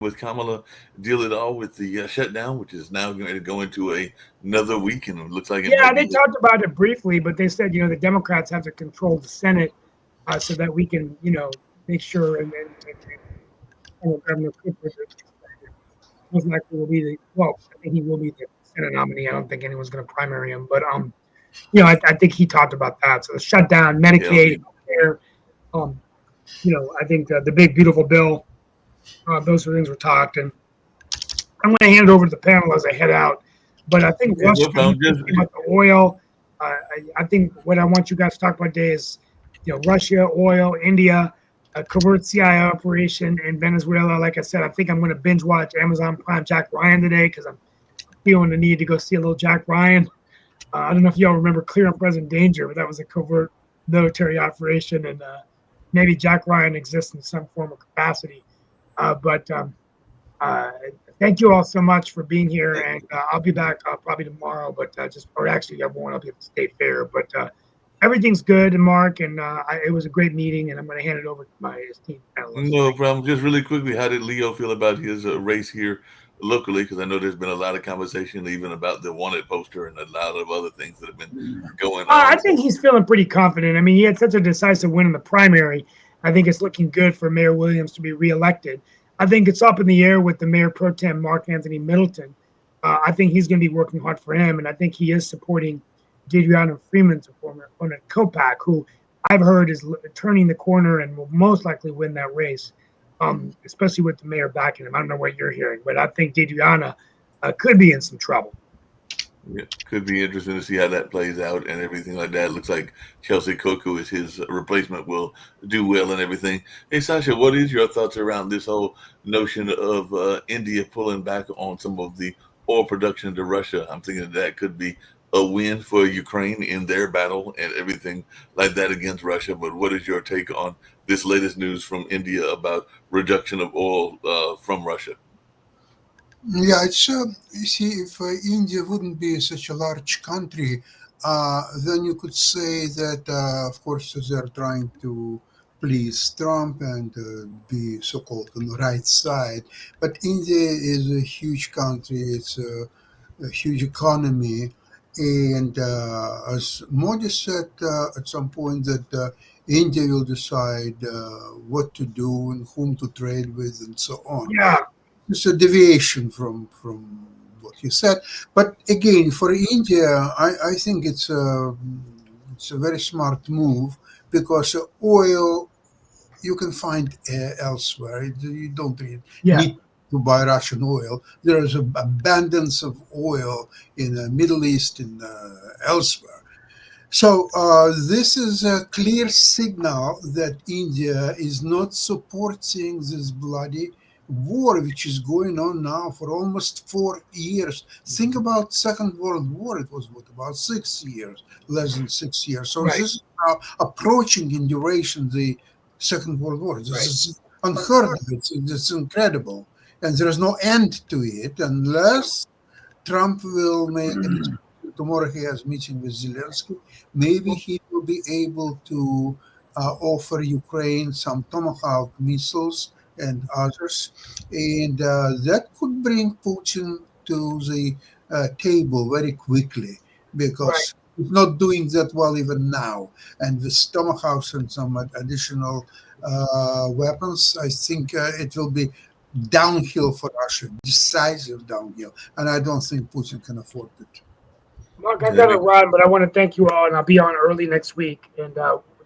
with Kamala deal at all with the shutdown, which is now going to go into another week, and it looks like it Yeah, might they be. talked about it briefly, but they said, the Democrats have to control the Senate so that we can, make sure and Governor Cooper most likely will be I think he will be the Senate nominee. I don't think anyone's going to primary him, but I think he talked about that. So the shutdown, Yeah, Medicaid, healthcare, um, I think the big beautiful bill, those are things were talked, and I'm going to hand it over to the panel as I head out. But I think okay, Russia, no you problem. Just talking about the oil. I think what I want you guys to talk about today is, Russia, oil, India, a covert CIA operation in Venezuela. Like I said, I think I'm going to binge watch Amazon Prime Jack Ryan today because I'm feeling the need to go see a little Jack Ryan. I don't know if y'all remember Clear and Present Danger, but that was a covert military operation, and maybe Jack Ryan exists in some form of capacity. But uh, thank you all so much for being here, and I'll be back probably tomorrow. But or actually, I won't. I'll be at the state fair. But everything's good, and Mark, and it was a great meeting, and I'm going to hand it over to my esteemed panelists. no problem. Just really quickly, how did Leo feel about his race here locally? Because I know there's been a lot of conversation even about the wanted poster and a lot of other things that have been going I on. think he's feeling pretty confident. I mean, he had such a decisive win in the primary. I think it's looking good for Mayor Williams to be reelected. I think it's up in the air with the mayor pro tem, Mark Anthony Middleton. I think he's going to be working hard for him, and I think he is supporting Adriana Freeman's opponent, Kopak, who I've heard is turning the corner and will most likely win that race, especially with the mayor backing him. I don't know what you're hearing, but I think Adriana could be in some trouble. Yeah, could be interesting to see how that plays out and everything like that. Looks like Chelsea Koku is his replacement, will do well and everything. Hey, Sasha, what is your thoughts around this whole notion of India pulling back on some of the oil production to Russia? I'm thinking that could be a win for Ukraine in their battle and everything like that against Russia. But what is your take on this latest news from India about reduction of oil from Russia? Yeah, it's you see, if India wouldn't be such a large country, then you could say that, of course, they're trying to please Trump and be so-called on the right side. But India is a huge country; it's a huge economy, and as Modi said at some point that India will decide what to do and whom to trade with and so on. Yeah, It's a deviation from what he said. But again, for India, I think it's a very smart move because oil you can find elsewhere. You don't yeah, need to buy Russian oil. There is an abundance of oil in the Middle East and elsewhere. So this is a clear signal that India is not supporting this bloody war which is going on now for almost 4 years. Think about Second World War. It was what, about 6 years, less than 6 years. So this right, is now approaching in duration the Second World War. This right. is unheard of. It's incredible, and there is no end to it unless Trump will make an tomorrow he has meeting with Zelensky. Maybe he will be able to offer Ukraine some Tomahawk missiles and others, and that could bring Putin to the table very quickly Right. because he's not doing that well even now. And with Tomahawks and some additional weapons, I think it will be downhill for Russia, decisive downhill, and I don't think Putin can afford it. Mark, I Yeah, got to run, but I want to thank you all, and I'll be on early next week. And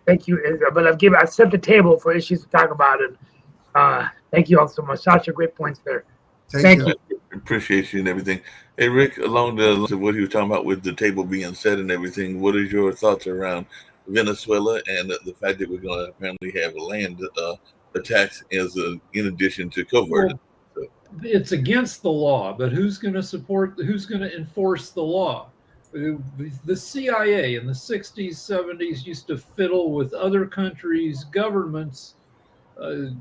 thank you. But I set the table for issues to talk about, and thank you all so much. Sasha, great points there. Thank Thank you. you. appreciate you and everything. Hey, Rick, along the lines of what he was talking about with the table being set and everything, what is your thoughts around Venezuela and the fact that we're going to apparently have land attacks in addition to covert? Well, So, it's against the law, but who's going to enforce the law? The CIA in the 60s, 70s used to fiddle with other countries' governments, uh,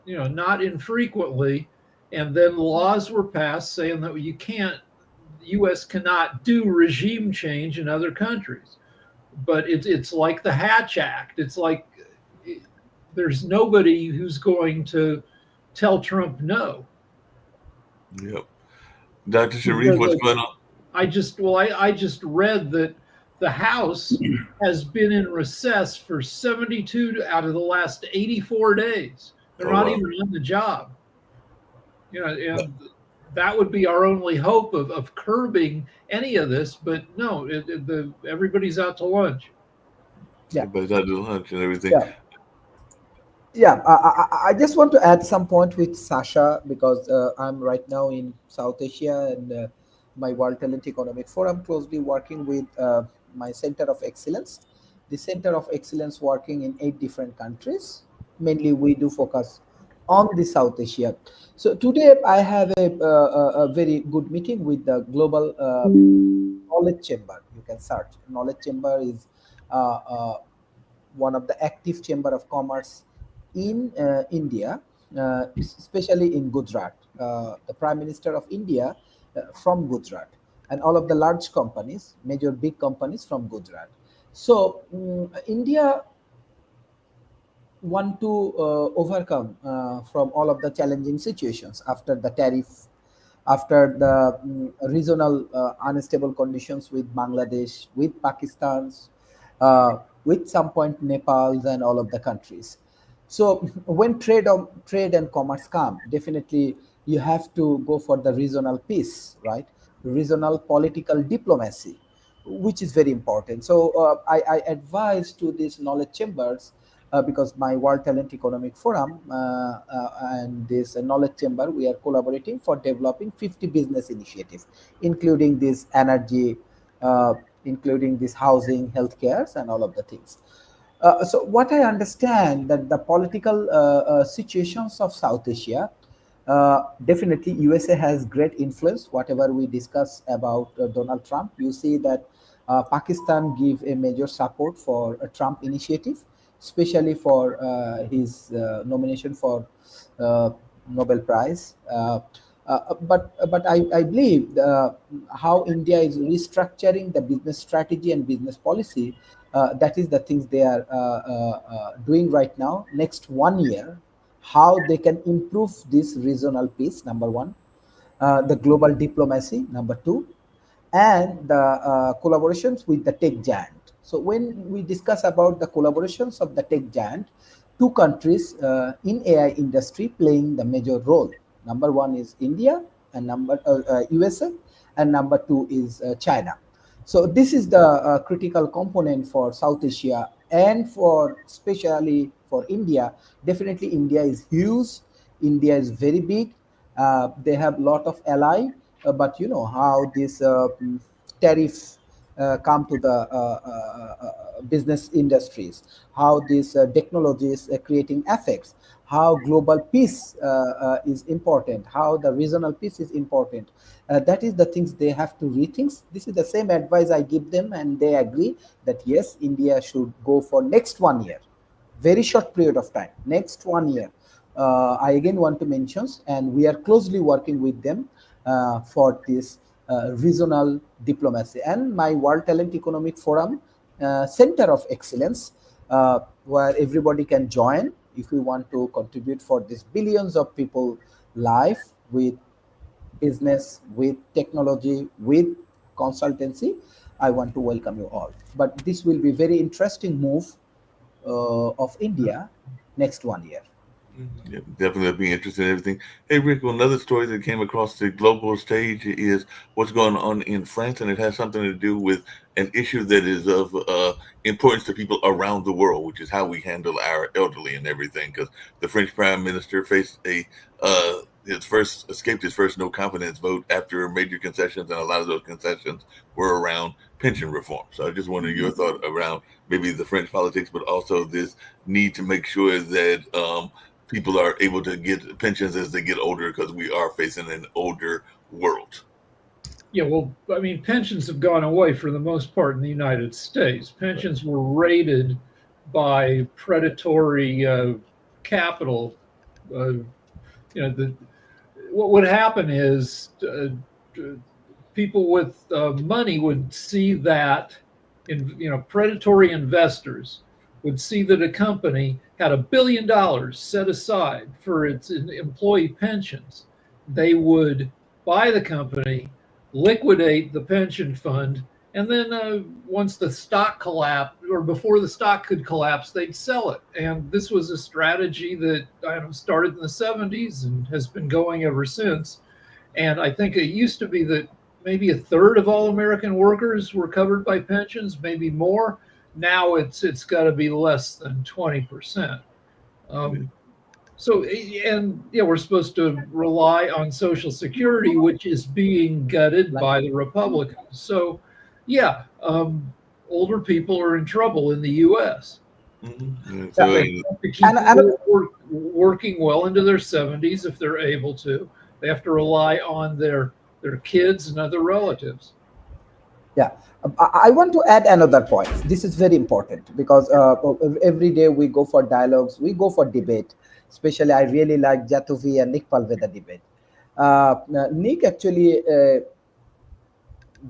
not infrequently. And then laws were passed saying that the U.S. cannot do regime change in other countries. But it's like the Hatch Act. It's like there's nobody who's going to tell Trump no. Yep. Dr. Sharif, what's Because going on? I just read that the House has been in recess for 72 out of the last 84 days. They're Oh, not wow. even on the job. And that would be our only hope of curbing any of this. But no, everybody's out to lunch. Yeah. Everybody's out to lunch and everything. Yeah. Yeah, I just want to add some point with Sasha because I'm right now in South Asia and my World Talent Economic Forum closely working with my Center of Excellence. The Center of Excellence working in 8 different countries. Mainly, we do focus on the South Asia. So today I have a very good meeting with the Global Knowledge Chamber. You can search. Knowledge Chamber is one of the active chamber of commerce in India, especially in Gujarat. The Prime Minister of India from Gujarat, and all of the large companies, major big companies from Gujarat. So India want to overcome from all of the challenging situations after the tariff, after the regional unstable conditions with Bangladesh, with Pakistan's, with some point Nepal's and all of the countries. So when trade and commerce come, definitely you have to go for the regional peace, right? Regional political diplomacy, which is very important. So I advise to these knowledge chambers because my World Talent Economic Forum and this knowledge chamber, we are collaborating for developing 50 business initiatives, including this energy, uh, including this housing, healthcare, and all of the things. So what I understand that the political situations of South Asia, definitely USA has great influence. Whatever we discuss about Donald Trump, you see that Pakistan give a major support for a Trump initiative, especially for his nomination for uh, Nobel Prize. But I believe how India is restructuring the business strategy and business policy. That is the things they are doing right now. Next 1 year, how they can improve this regional peace. Number one, the global diplomacy. Number two, and the collaborations with the tech giant. So when we discuss about the collaborations of the tech giant, 2 countries in AI industry playing the major role. Number one is India and number USA, and number two is China. So this is the critical component for South Asia and for especially for India. Definitely, India is huge. India is very big. They have a lot of ally, but you know how this tariffs come to the business industries, how these technologies creating effects, how global peace is important, how the regional peace is important. That is the things they have to rethink. This is the same advice I give them, and they agree that yes, India should go for next 1 year, very short period of time, next 1 year. I again want to mention, and we are closely working with them for this regional diplomacy. And my World Talent Economic Forum Center of Excellence, where everybody can join if we want to contribute for these billions of people life with business, with technology, with consultancy. I want to welcome you all. But this will be very interesting move of India next 1 year. Yeah, definitely be interested in everything. Hey, Rick, well, another story that came across the global stage is what's going on in France, and it has something to do with an issue that is of importance to people around the world, which is how we handle our elderly and everything. Because the French Prime Minister faced escaped his first no confidence vote after major concessions, and a lot of those concessions were around pension reform. So I just wondered your thought around maybe the French politics, but also this need to make sure that people are able to get pensions as they get older because we are facing an older world. Yeah, well, I mean, pensions have gone away for the most part in the United States. Pensions were raided by predatory capital. What would happen is people with money would see that, predatory investors would see that a company had $1 billion set aside for its employee pensions. They would buy the company, liquidate the pension fund, and then once the stock collapsed, or before the stock could collapse, they'd sell it. And this was a strategy that started in the 70s and has been going ever since. And I think it used to be that maybe a third of all American workers were covered by pensions, maybe more. Now it's got to be less than 20%. We're supposed to rely on Social Security, which is being gutted by the Republicans. So, older people are in trouble in the U.S. Mm-hmm. So they have to keep working well into their 70s if they're able to. They have to rely on their kids and other relatives. Yeah, I want to add another point. This is very important because every day we go for dialogues, we go for debate. Especially, I really like Jatovi and Nick Palveda debate. Nick actually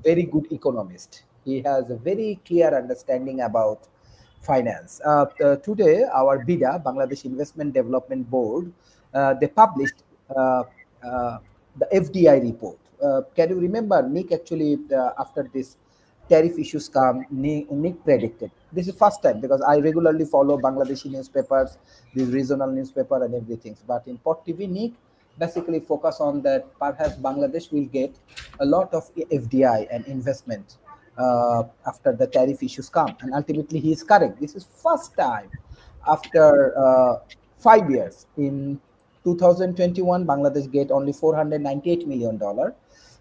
very good economist. He has a very clear understanding about finance. Today, our BIDA, Bangladesh Investment Development Board, they published the FDI report. Can you remember, Nick actually, after this tariff issues come, Nick predicted. This is first time because I regularly follow Bangladeshi newspapers, these regional newspaper and everything. But in Port TV, Nick basically focus on that perhaps Bangladesh will get a lot of FDI and investment after the tariff issues come. And ultimately he is correct. This is first time after 5 years. In 2021, Bangladesh get only $498 million.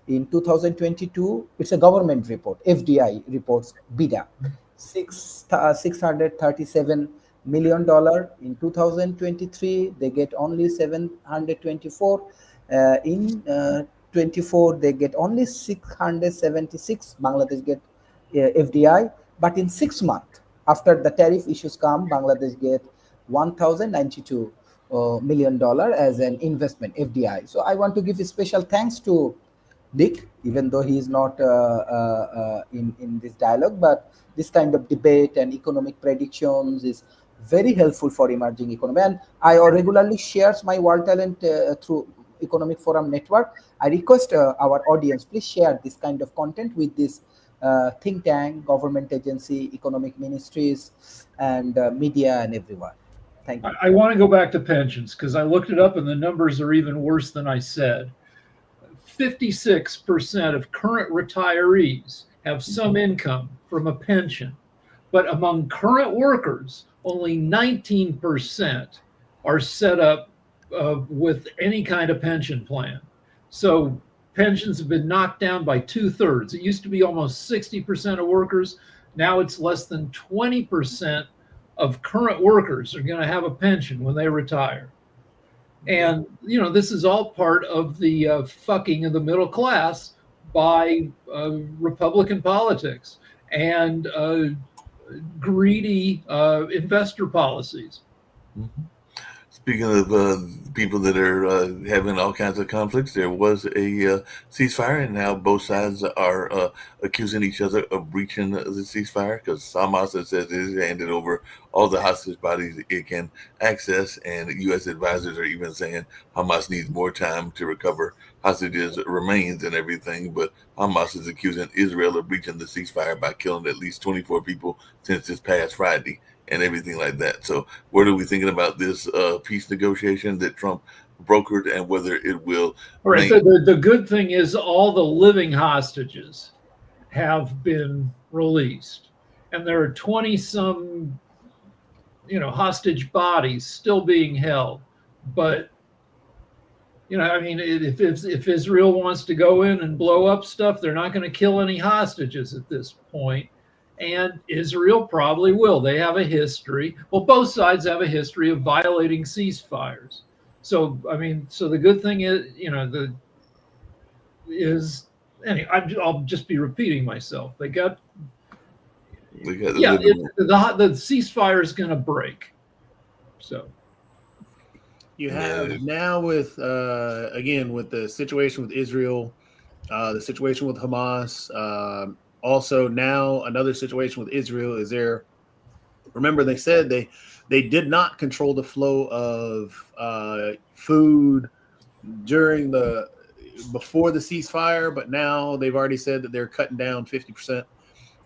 In 2022, it's a government report, FDI reports, BIDA, $637 million. In 2023, they get only 724. In 24, they get only 676. Bangladesh get FDI, but in 6 months after the tariff issues come, Bangladesh get $1,092 million as an investment FDI. So I want to give a special thanks to Dick, even though he is not in this dialogue, but this kind of debate and economic predictions is very helpful for emerging economy. And I regularly shares my World Talent through Economic Forum Network. I request our audience, please share this kind of content with this think tank, government agency, economic ministries, and media and everyone. Thank you. I want to go back to pensions because I looked it up and the numbers are even worse than I said. 56% of current retirees have some income from a pension, but among current workers, only 19% are set up with any kind of pension plan. So pensions have been knocked down by 2/3. It used to be almost 60% of workers. Now it's less than 20% of current workers are going to have a pension when they retire. And, this is all part of the fucking of the middle class by Republican politics and greedy investor policies. Mm-hmm. Speaking of people that are having all kinds of conflicts, there was a ceasefire, and now both sides are accusing each other of breaching the ceasefire because Hamas has said it has handed over all the hostage bodies it can access, and U.S. advisors are even saying Hamas needs more time to recover hostages' remains and everything. But Hamas is accusing Israel of breaching the ceasefire by killing at least 24 people since this past Friday and everything like that. So what are we thinking about this peace negotiation that Trump brokered and whether it will? All right. So the good thing is all the living hostages have been released, and there are 20-some, hostage bodies still being held. But, if Israel wants to go in and blow up stuff, they're not going to kill any hostages at this point. And Israel probably will. They have a history. Well, both sides have a history of violating ceasefires. So, so the good thing is, anyway, I'll just be repeating myself. The ceasefire is going to break. So. You have now with, again, with the situation with Israel, the situation with Hamas, also now another situation with Israel is there. Remember, they said they did not control the flow of food during the before the ceasefire, but now they've already said that they're cutting down 50%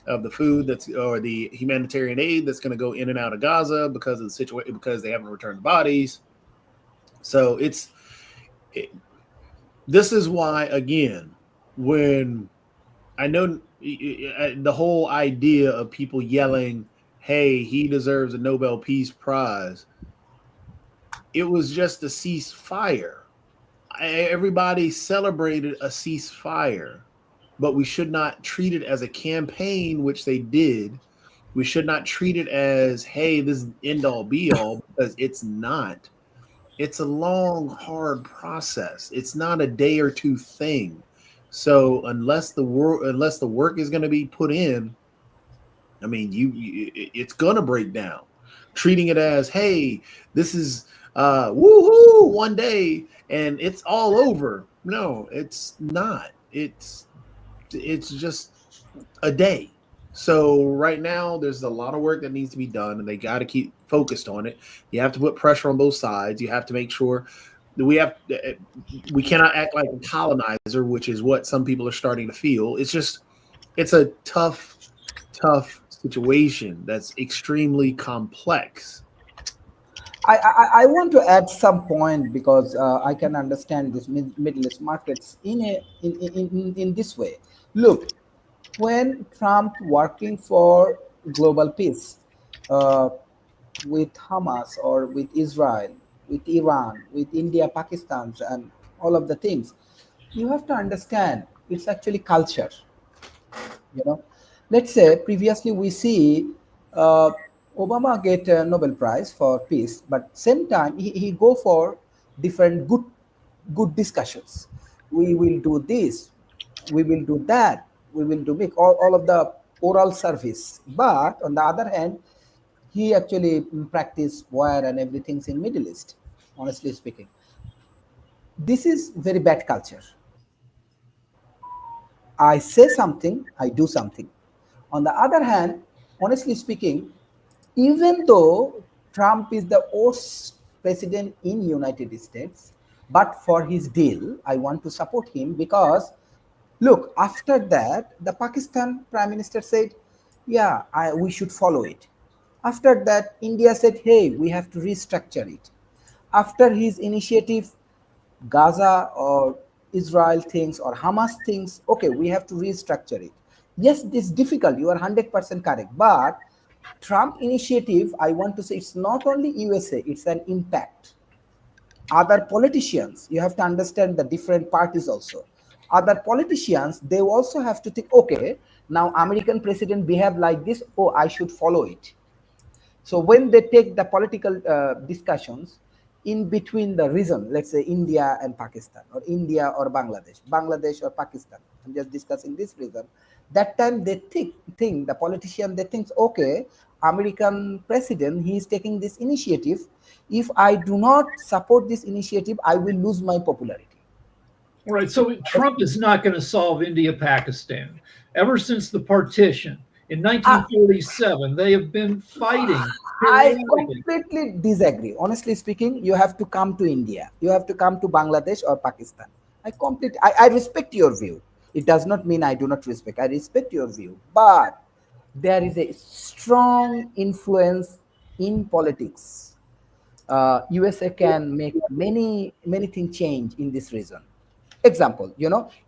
of the food or the humanitarian aid that's going to go in and out of Gaza because of the situation, because they haven't returned the bodies. So this is why, again, when I know the whole idea of people yelling, hey, he deserves a Nobel Peace Prize, it was just a ceasefire. Everybody celebrated a ceasefire, but we should not treat it as a campaign, which they did. We should not treat it as, hey, this is end all be all, because it's not. It's a long, hard process. It's not a day or two thing. So unless the work is going to be put in, I mean, it's going to break down. Treating it as, hey, this is woohoo, one day and it's all over. No, it's not. It's just a day. So right now there's a lot of work that needs to be done, and they got to keep focused on it. You have to put pressure on both sides. You have to make sure that we cannot act like a colonizer, which is what some people are starting to feel. It's a tough situation that's extremely complex. I want to add some point, because I can understand this Middle East markets in this way. Look, when Trump working for global peace with Hamas or with Israel, with Iran, with India, Pakistan, and all of the things, you have to understand it's actually culture. Let's say previously we see Obama get a Nobel Prize for peace, but same time he go for different good discussions. We will do this, we will do that, we will do make all of the oral service. But on the other hand, he actually practice war and everything's in Middle East. Honestly speaking, this is very bad culture. I say something, I do something. On the other hand, honestly speaking, even though Trump is the worst president in United States, but for his deal, I want to support him, because look, after that, the Pakistan Prime Minister said, yeah, we should follow it. After that, India said, hey, we have to restructure it. After his initiative, Gaza or Israel things or Hamas things, okay, we have to restructure it. Yes, this is difficult, you are 100% correct, but Trump initiative, I want to say, it's not only USA, it's an impact. Other politicians, you have to understand the different parties also. Other politicians, they also have to think, okay, now American president behave like this, oh, I should follow it. So when they take the political discussions in between the region, let's say India and Pakistan, or India or Bangladesh or Pakistan, I'm just discussing this region, that time they think the politician, they think, okay, American president, he is taking this initiative. If I do not support this initiative, I will lose my popularity. All right, so Trump is not going to solve India-Pakistan. Ever since the partition in 1947, they have been fighting. I completely disagree. Honestly speaking, you have to come to India. You have to come to Bangladesh or Pakistan. I respect your view. It does not mean I do not respect. I respect your view. But there is a strong influence in politics. USA can make many things change in this region. Example,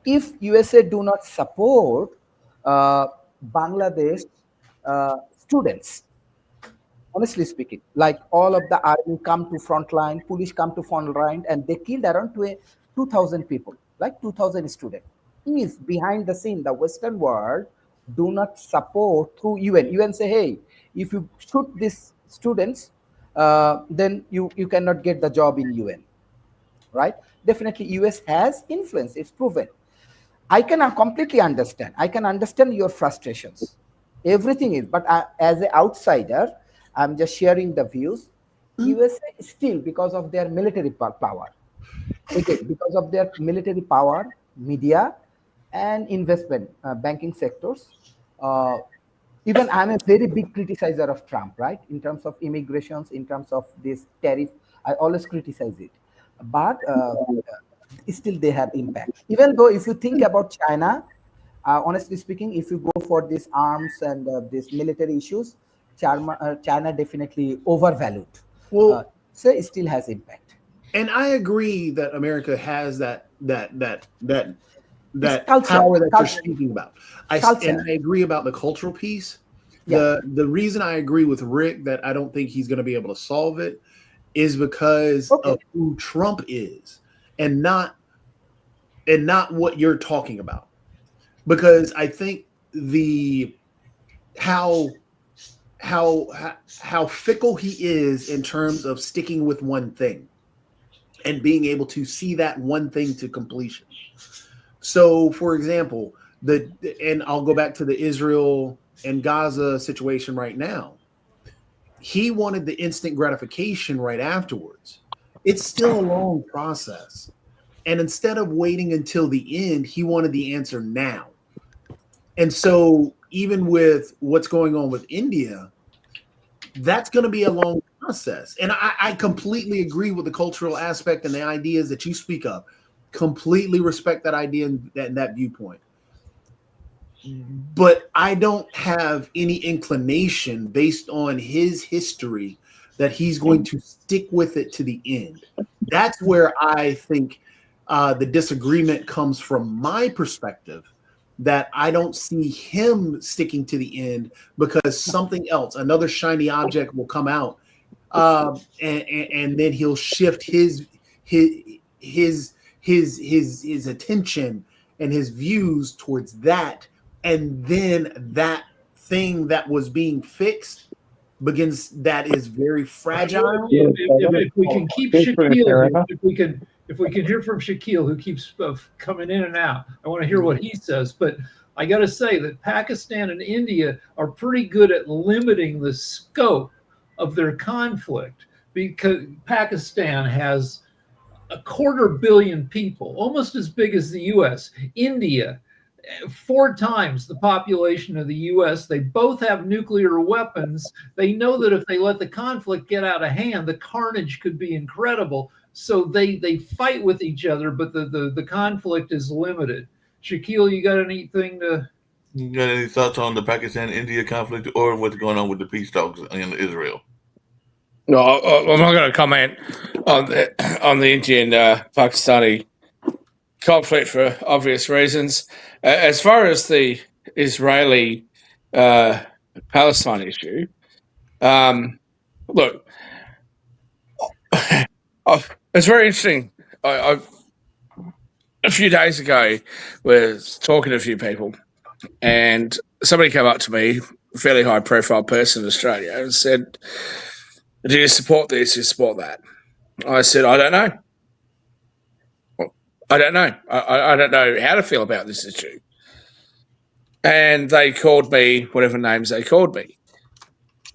if USA do not support Bangladesh students, honestly speaking, like all of the army come to front line, police come to front line, and they killed around 2,000 people, like 2,000 students. If behind the scene, the Western world do not support through UN say, hey, if you shoot these students, then you cannot get the job in UN, right? Definitely US has influence, it's proven. I can completely understand. I can understand your frustrations. Everything is, but as an outsider, I'm just sharing the views. USA still, because of their military power, again, because of their military power, media, and investment, banking sectors. Even I'm a very big criticizer of Trump, right? In terms of immigrations, in terms of this tariff, I always criticize it. But still they have impact. Even though if you think about China, honestly speaking, if you go for these arms and these military issues, China definitely overvalued. Well, So it still has impact. and I agree that America has that culture, power that culture. you're speaking about. Culture. And I agree about the cultural piece. Yeah. The reason I agree with Rick that I don't think he's going to be able to solve it is because of who Trump is, and not what you're talking about. Because I think how fickle he is in terms of sticking with one thing and being able to see that one thing to completion. So, for example, and I'll go back to the Israel and Gaza situation right now. He wanted the instant gratification right afterwards. It's still a long process. And instead of waiting until the end, he wanted the answer now. And so even with what's going on with India, that's going to be a long process. And I completely agree with the cultural aspect and the ideas that you speak of. Completely respect that idea and that viewpoint. But I don't have any inclination based on his history that he's going to stick with it to the end. That's where I think the disagreement comes from my perspective, that I don't see him sticking to the end because something else, another shiny object will come out, and then he'll shift his attention and his views towards that. And then that thing that was being fixed that is very fragile. If we can keep Shaquille, if we can hear from Shaquille, who keeps coming in and out, I want to hear what he says. But I got to say that Pakistan and India are pretty good at limiting the scope of their conflict, because Pakistan has 250 million people, almost as big as the U.S. India, 4 times the population of the U.S. They both have nuclear weapons. They know that if they let the conflict get out of hand, the carnage could be incredible. So they fight with each other, but the conflict is limited. Shaquille, you got anything to? You got any thoughts on the Pakistan-India conflict or what's going on with the peace talks in Israel? No, I'm not going to comment on the Indian Pakistani conflict for obvious reasons. As far as the Israeli Palestine issue, look, it's very interesting. I a few days ago was talking to a few people, and somebody came up to me, a fairly high-profile person in Australia, and said, "Do you support this? Do you support that?" I said, "I don't know. I don't know. I don't know how to feel about this issue." And they called me whatever names they called me.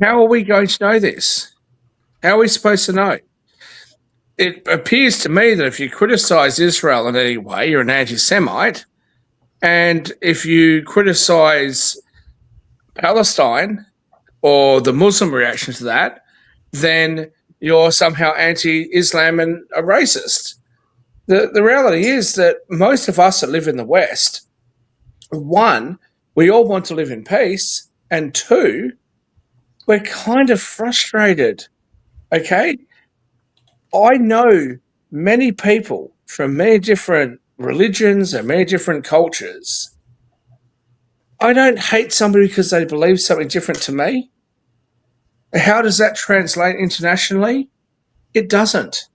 How are we going to know this? How are we supposed to know? It appears to me that if you criticize Israel in any way, you're an anti-Semite. And if you criticize Palestine or the Muslim reaction to that, then you're somehow anti-Islam and a racist. The reality is that most of us that live in the West, 1, we all want to live in peace, and 2, we're kind of frustrated, okay? I know many people from many different religions and many different cultures. I don't hate somebody because they believe something different to me. How does that translate internationally? It doesn't.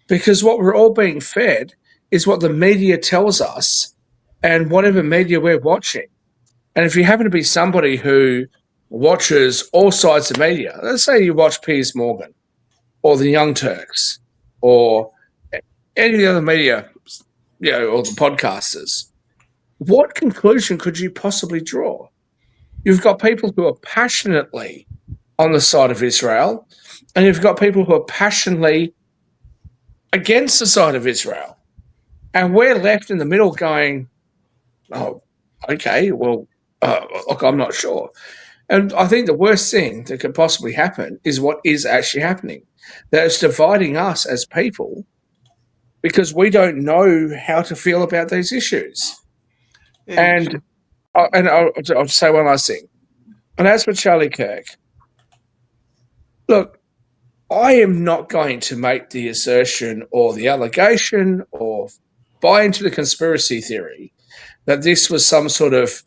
Because what we're all being fed is what the media tells us and whatever media we're watching. And if you happen to be somebody who watches all sides of media, let's say you watch Piers Morgan or the Young Turks or any of the other media, or the podcasters, what conclusion could you possibly draw? You've got people who are passionately on the side of Israel, and you've got people who are passionately against the side of Israel. And we're left in the middle going, oh, okay, well, look, I'm not sure. And I think the worst thing that could possibly happen is what is actually happening. That it's dividing us as people because we don't know how to feel about these issues. And I'll say one last thing. And as for Charlie Kirk, look, I am not going to make the assertion or the allegation or buy into the conspiracy theory that this was some sort of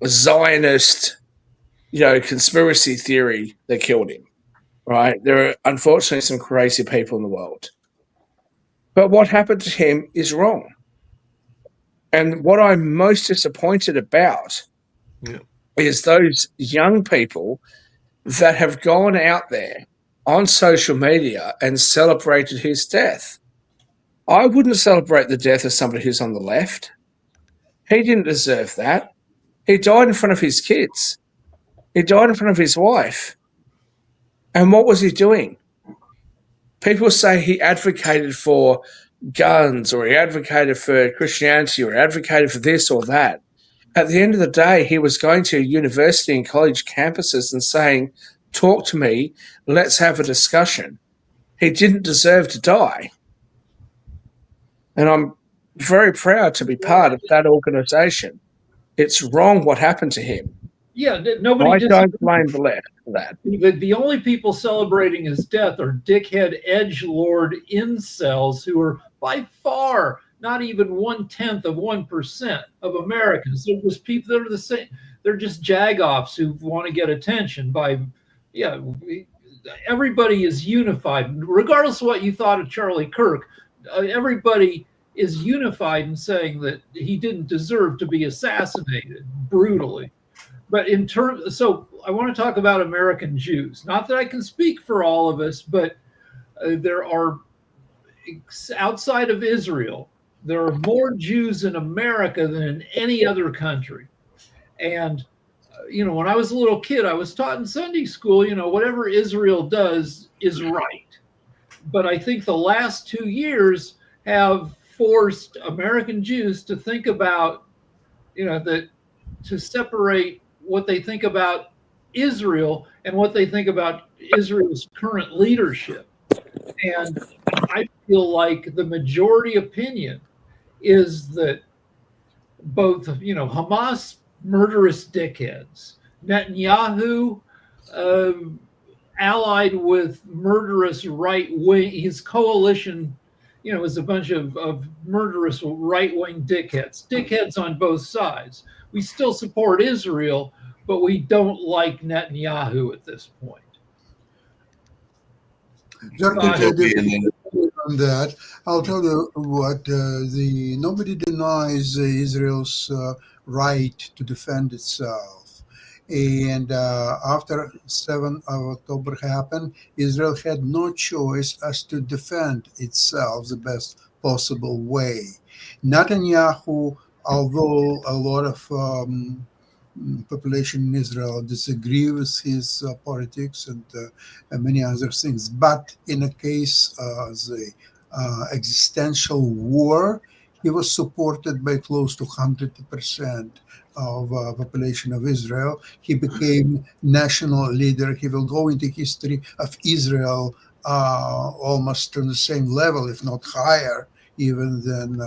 Zionist, conspiracy theory that killed him, right? There are unfortunately some crazy people in the world. But what happened to him is wrong. And what I'm most disappointed about is those young people that have gone out there on social media and celebrated his death. I wouldn't celebrate the death of somebody who's on the left. He didn't deserve that. He died in front of his kids. He died in front of his wife. And what was he doing? People say he advocated for guns, or he advocated for Christianity, or advocated for this or that. At the end of the day, he was going to university and college campuses and saying, talk to me, let's have a discussion. He didn't deserve to die. And I'm very proud to be part of that organization. It's wrong what happened to him. Yeah, nobody. I don't blame the left for that. The only people celebrating his death are dickhead edgelord incels who are by far not even 0.1% of Americans. They're just people that are the same. They're just jagoffs who want to get attention by, everybody is unified. Regardless of what you thought of Charlie Kirk, everybody is unified in saying that he didn't deserve to be assassinated brutally. But so I want to talk about American Jews. Not that I can speak for all of us, but there are, outside of Israel, there are more Jews in America than in any other country. And, when I was a little kid, I was taught in Sunday school, whatever Israel does is right. But I think the last 2 years have forced American Jews to think about, to separate what they think about Israel and what they think about Israel's current leadership. And I feel like the majority opinion is that both, Hamas, murderous dickheads, Netanyahu, allied with murderous right wing, his coalition, is a bunch of murderous right wing dickheads on both sides. We still support Israel, but we don't like Netanyahu at this point. On that, I'll tell you what, nobody denies Israel's right to defend itself. And after 7th of October happened, Israel had no choice as to defend itself the best possible way. Netanyahu, although a lot of population in Israel disagree with his politics and many other things, but in a case of the existential war, he was supported by close to 100% of population of Israel. He became national leader. He will go into history of Israel almost on the same level, if not higher, even than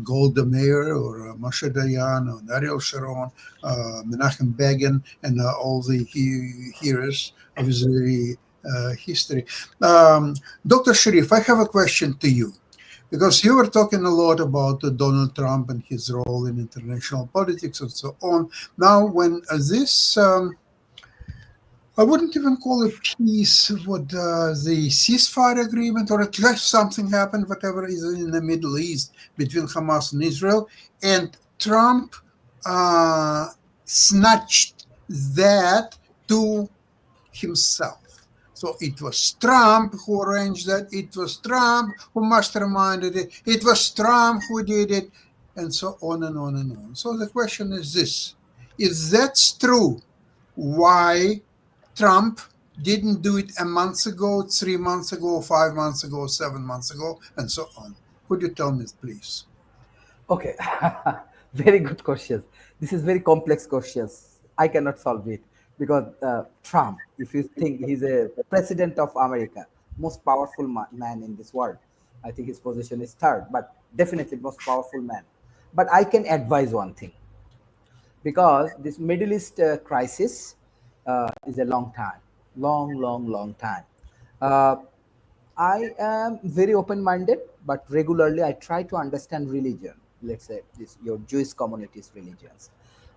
Golda Meir or Moshe Dayan or Ariel Sharon, Menachem Begin, and all the heroes of Israeli history. Dr. Sharif, I have a question to you, because you were talking a lot about Donald Trump and his role in international politics and so on. Now, when this, I wouldn't even call it peace, the ceasefire agreement, or at least something happened, whatever is in the Middle East between Hamas and Israel, and Trump snatched that to himself. So it was Trump who arranged that, it was Trump who masterminded it, it was Trump who did it, and so on and on and on. So the question is this: if that's true, why Trump didn't do it a month ago, 3 months ago, 5 months ago, 7 months ago, and so on? Could you tell me, please? Okay, very good questions. This is very complex questions. I cannot solve it because Trump, if you think he's a president of America, most powerful man in this world, I think his position is third, but definitely most powerful man. But I can advise one thing, because this Middle East crisis is a long time, long time. Uh, I am very open-minded, but regularly I try to understand religion. Let's say this, your Jewish community's religions,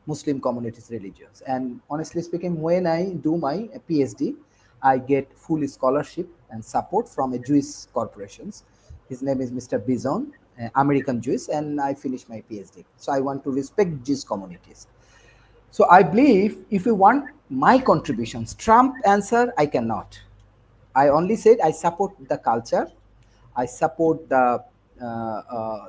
Muslim community's religions. And honestly speaking, when I do my PhD, I get full scholarship and support from a Jewish corporations. His name is Mr. Bizon, American Jewish, and I finished my PhD. So I want to respect Jewish communities. So I believe if you want my contributions, Trump answer, I cannot. I only said I support the culture, I support the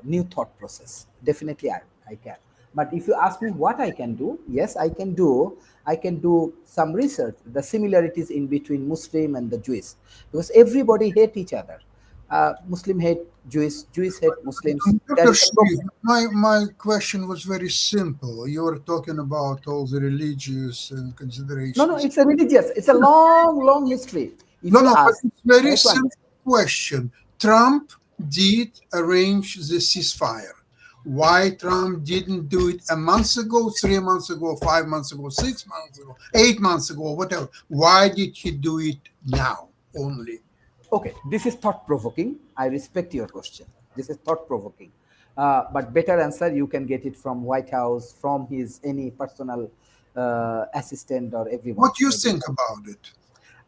new thought process. Definitely, I can. But if you ask me what I can do, yes, I can do. I can do some research, the similarities in between Muslim and the Jewish, because everybody hate each other. Muslim hate Jewish, Jewish hate Muslims. There Dr. is a Sharif, problem. my question was very simple. You were talking about all the religious No, considerations. it's a religious. It's a long history. If No, you but ask, it's very try to simple understand. question. Trump did arrange the ceasefire. Why Trump didn't do it a month ago, 3 months ago, 5 months ago, 6 months ago, 8 months ago, whatever? Why did he do it now only? Okay, this is thought provoking. I respect your question. This is thought provoking, but better answer you can get it from White House, from his any personal assistant or everyone. What do you think about it?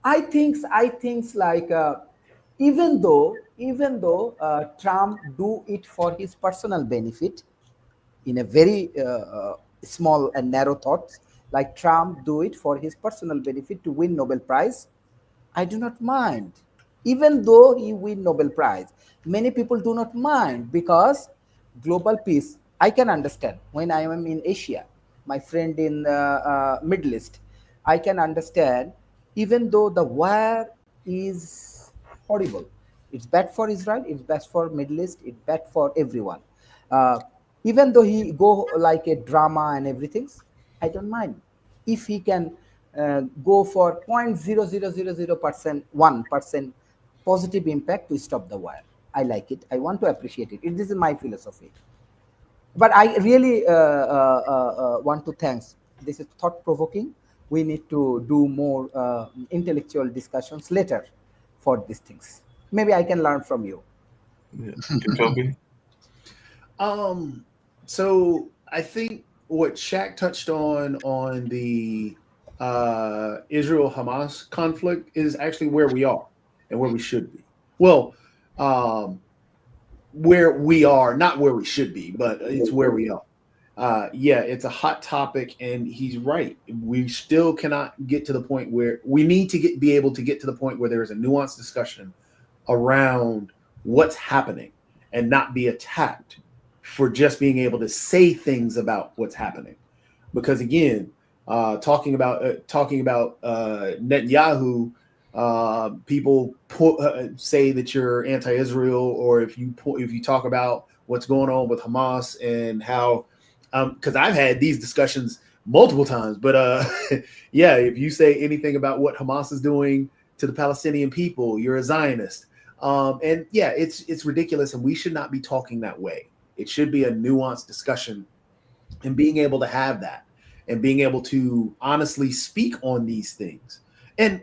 I think like even though Trump do it for his personal benefit, in a very small and narrow thoughts, like Trump do it for his personal benefit to win Nobel Prize, I do not mind. Even though he win Nobel Prize, many people do not mind, because global peace, I can understand. When I am in Asia, my friend in Middle East, I can understand. Even though the war is horrible, it's bad for Israel, it's bad for Middle East, it's bad for everyone. Uh, Even though he go like a drama and everything, I don't mind if he can go for 0.0000% 1% positive impact to stop the war. I like it. I want to appreciate it. This is my philosophy. But I really want to thanks. This is thought provoking. We need to do more intellectual discussions later for these things. Maybe I can learn from you. Yeah. Jacoby? So I think what Shaq touched on the Israel Hamas conflict is actually where we are and where we should be. Well, where we are, not where we should be, but it's where we are. Yeah, it's a hot topic, and he's right. We still cannot get to the point where we need to be able to get to the point where there is a nuanced discussion around what's happening and not be attacked for just being able to say things about what's happening. Because again, talking about Netanyahu, people say that you're anti-Israel, or if you talk about what's going on with Hamas and how, because I've had these discussions multiple times, but yeah, if you say anything about what Hamas is doing to the Palestinian people, you're a Zionist. And yeah, it's ridiculous, and we should not be talking that way. It should be a nuanced discussion, and being able to have that and being able to honestly speak on these things. And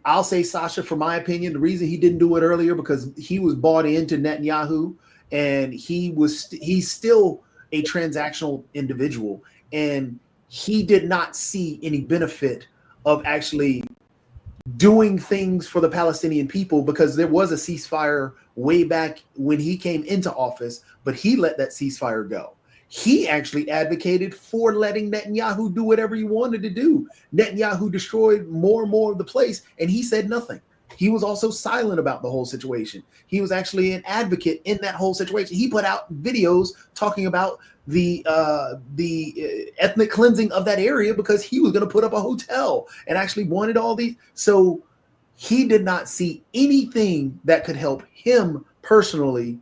I'll say, Sasha, for my opinion, the reason he didn't do it earlier, because he was bought into Netanyahu, and he's still a transactional individual, and he did not see any benefit of actually doing things for the Palestinian people, because there was a ceasefire way back when he came into office, but he let that ceasefire go. He actually advocated for letting Netanyahu do whatever he wanted to do. Netanyahu destroyed more and more of the place, and he said nothing. He was also silent about the whole situation. He was actually an advocate in that whole situation. He put out videos talking about the ethnic cleansing of that area, because he was going to put up a hotel and actually wanted all these. So he did not see anything that could help him personally.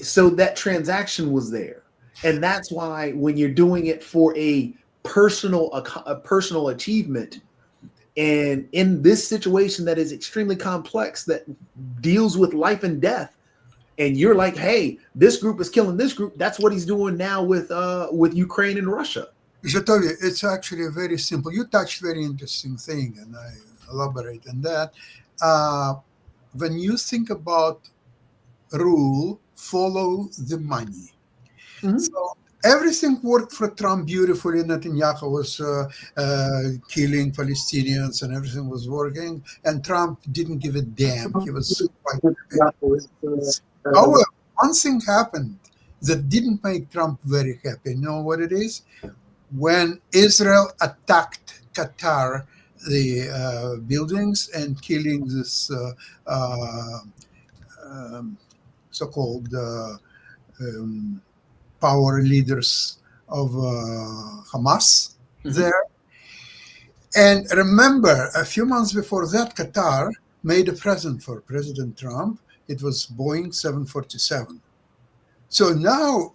So that transaction was there. And that's why when you're doing it for a personal achievement, And in this situation that is extremely complex, that deals with life and death, and you're like, hey, this group is killing this group. That's what he's doing now with Ukraine and Russia. Jatovi, it's actually very simple. You touched very interesting thing, and I elaborate on that. When you think about rule, follow the money. Mhm. So everything worked for Trump beautifully. Netanyahu was killing Palestinians, and everything was working. And Trump didn't give a damn. He was quite happy. However, one thing happened that didn't make Trump very happy. You know what it is? When Israel attacked Qatar, the buildings, and killing this so-called power leaders of Hamas there. And remember, a few months before that, Qatar made a present for President Trump. It was Boeing 747. So now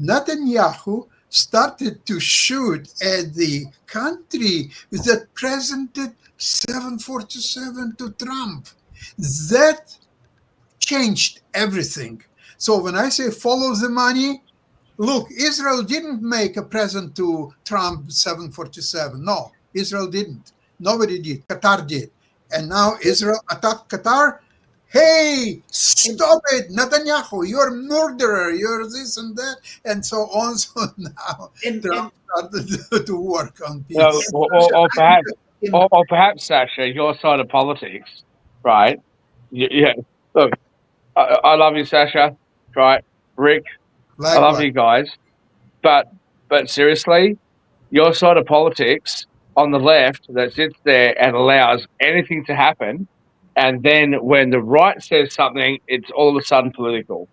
Netanyahu started to shoot at the country that presented 747 to Trump. That changed everything. So when I say follow the money, look, Israel didn't make a present to Trump 747. No, Israel didn't. Nobody did. Qatar did. And now Israel attacked Qatar. Hey, stop it, Netanyahu, you're a murderer, you're this and that, and so on. So now Trump started to work on peace. Or perhaps, Sasha, your side of politics, right? Yeah. Look, I love you, Sasha. Right, Rick. I love you guys, but seriously, your side of politics on the left that sits there and allows anything to happen, and then when the right says something, it's all of a sudden political,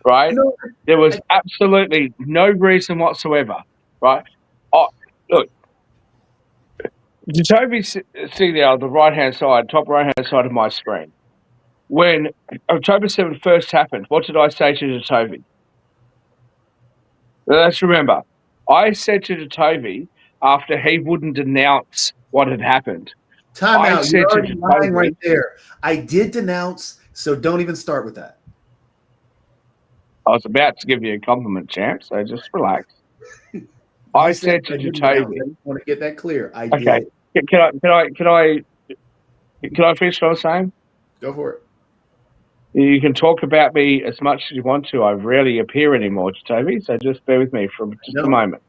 right? No, There was absolutely no reason whatsoever, right? Oh, look, Jacoby see there on the right-hand side, top right-hand side of my screen. When October 7th first happened, what did I say to Jacoby? Let's remember, I said to Jacoby after he wouldn't announce what had happened. Time I out. said You're to already lying Jacoby, right there. I did denounce, so don't even start with that. I was about to give you a compliment, champ, so just relax. I said to didn't Jacoby, announce. I just want to get that clear. I okay, did. can I finish what I was saying? Go for it. You can talk about me as much as you want to. I rarely appear anymore, Jacoby, so just bear with me for just a moment.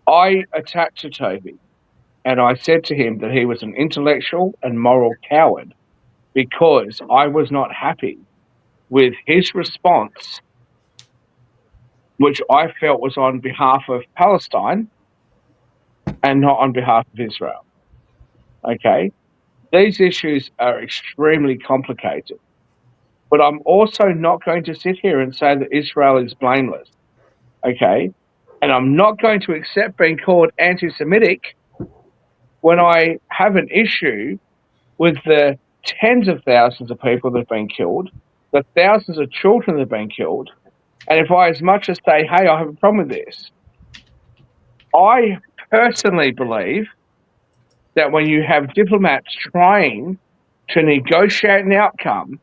I attacked Jacoby, and I said to him that he was an intellectual and moral coward because I was not happy with his response, which I felt was on behalf of Palestine and not on behalf of Israel. Okay? These issues are extremely complicated. But I'm also not going to sit here and say that Israel is blameless. Okay? And I'm not going to accept being called anti-Semitic when I have an issue with the tens of thousands of people that have been killed, the thousands of children that have been killed, and if I as much as say, hey, I have a problem with this. I personally believe that when you have diplomats trying to negotiate an outcome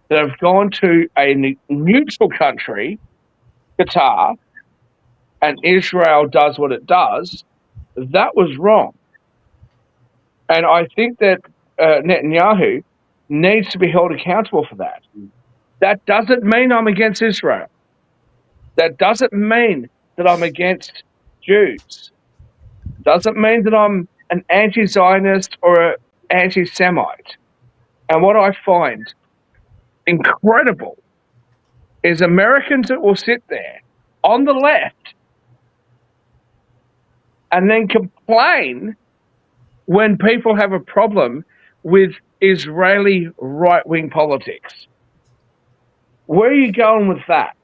that have gone to a neutral country, Qatar, and Israel does what it does, that was wrong. And I think that Netanyahu needs to be held accountable for that. That doesn't mean I'm against Israel. That doesn't mean that I'm against Jews. Doesn't mean that I'm an anti-Zionist or an anti-Semite. And what I find incredible is Americans that will sit there on the left and then complain when people have a problem with Israeli right-wing politics. Where are you going with that?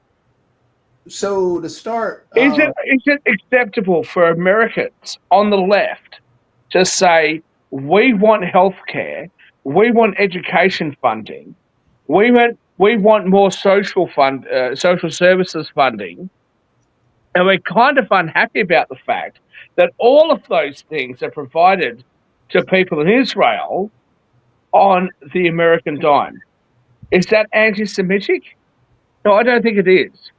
So to start, Is it acceptable for Americans on the left to say, we want healthcare, we want education funding, we want more social services funding, And we're kind of unhappy about the fact that all of those things are provided to people in Israel on the American dime. Is that anti-Semitic? No, I don't think it is.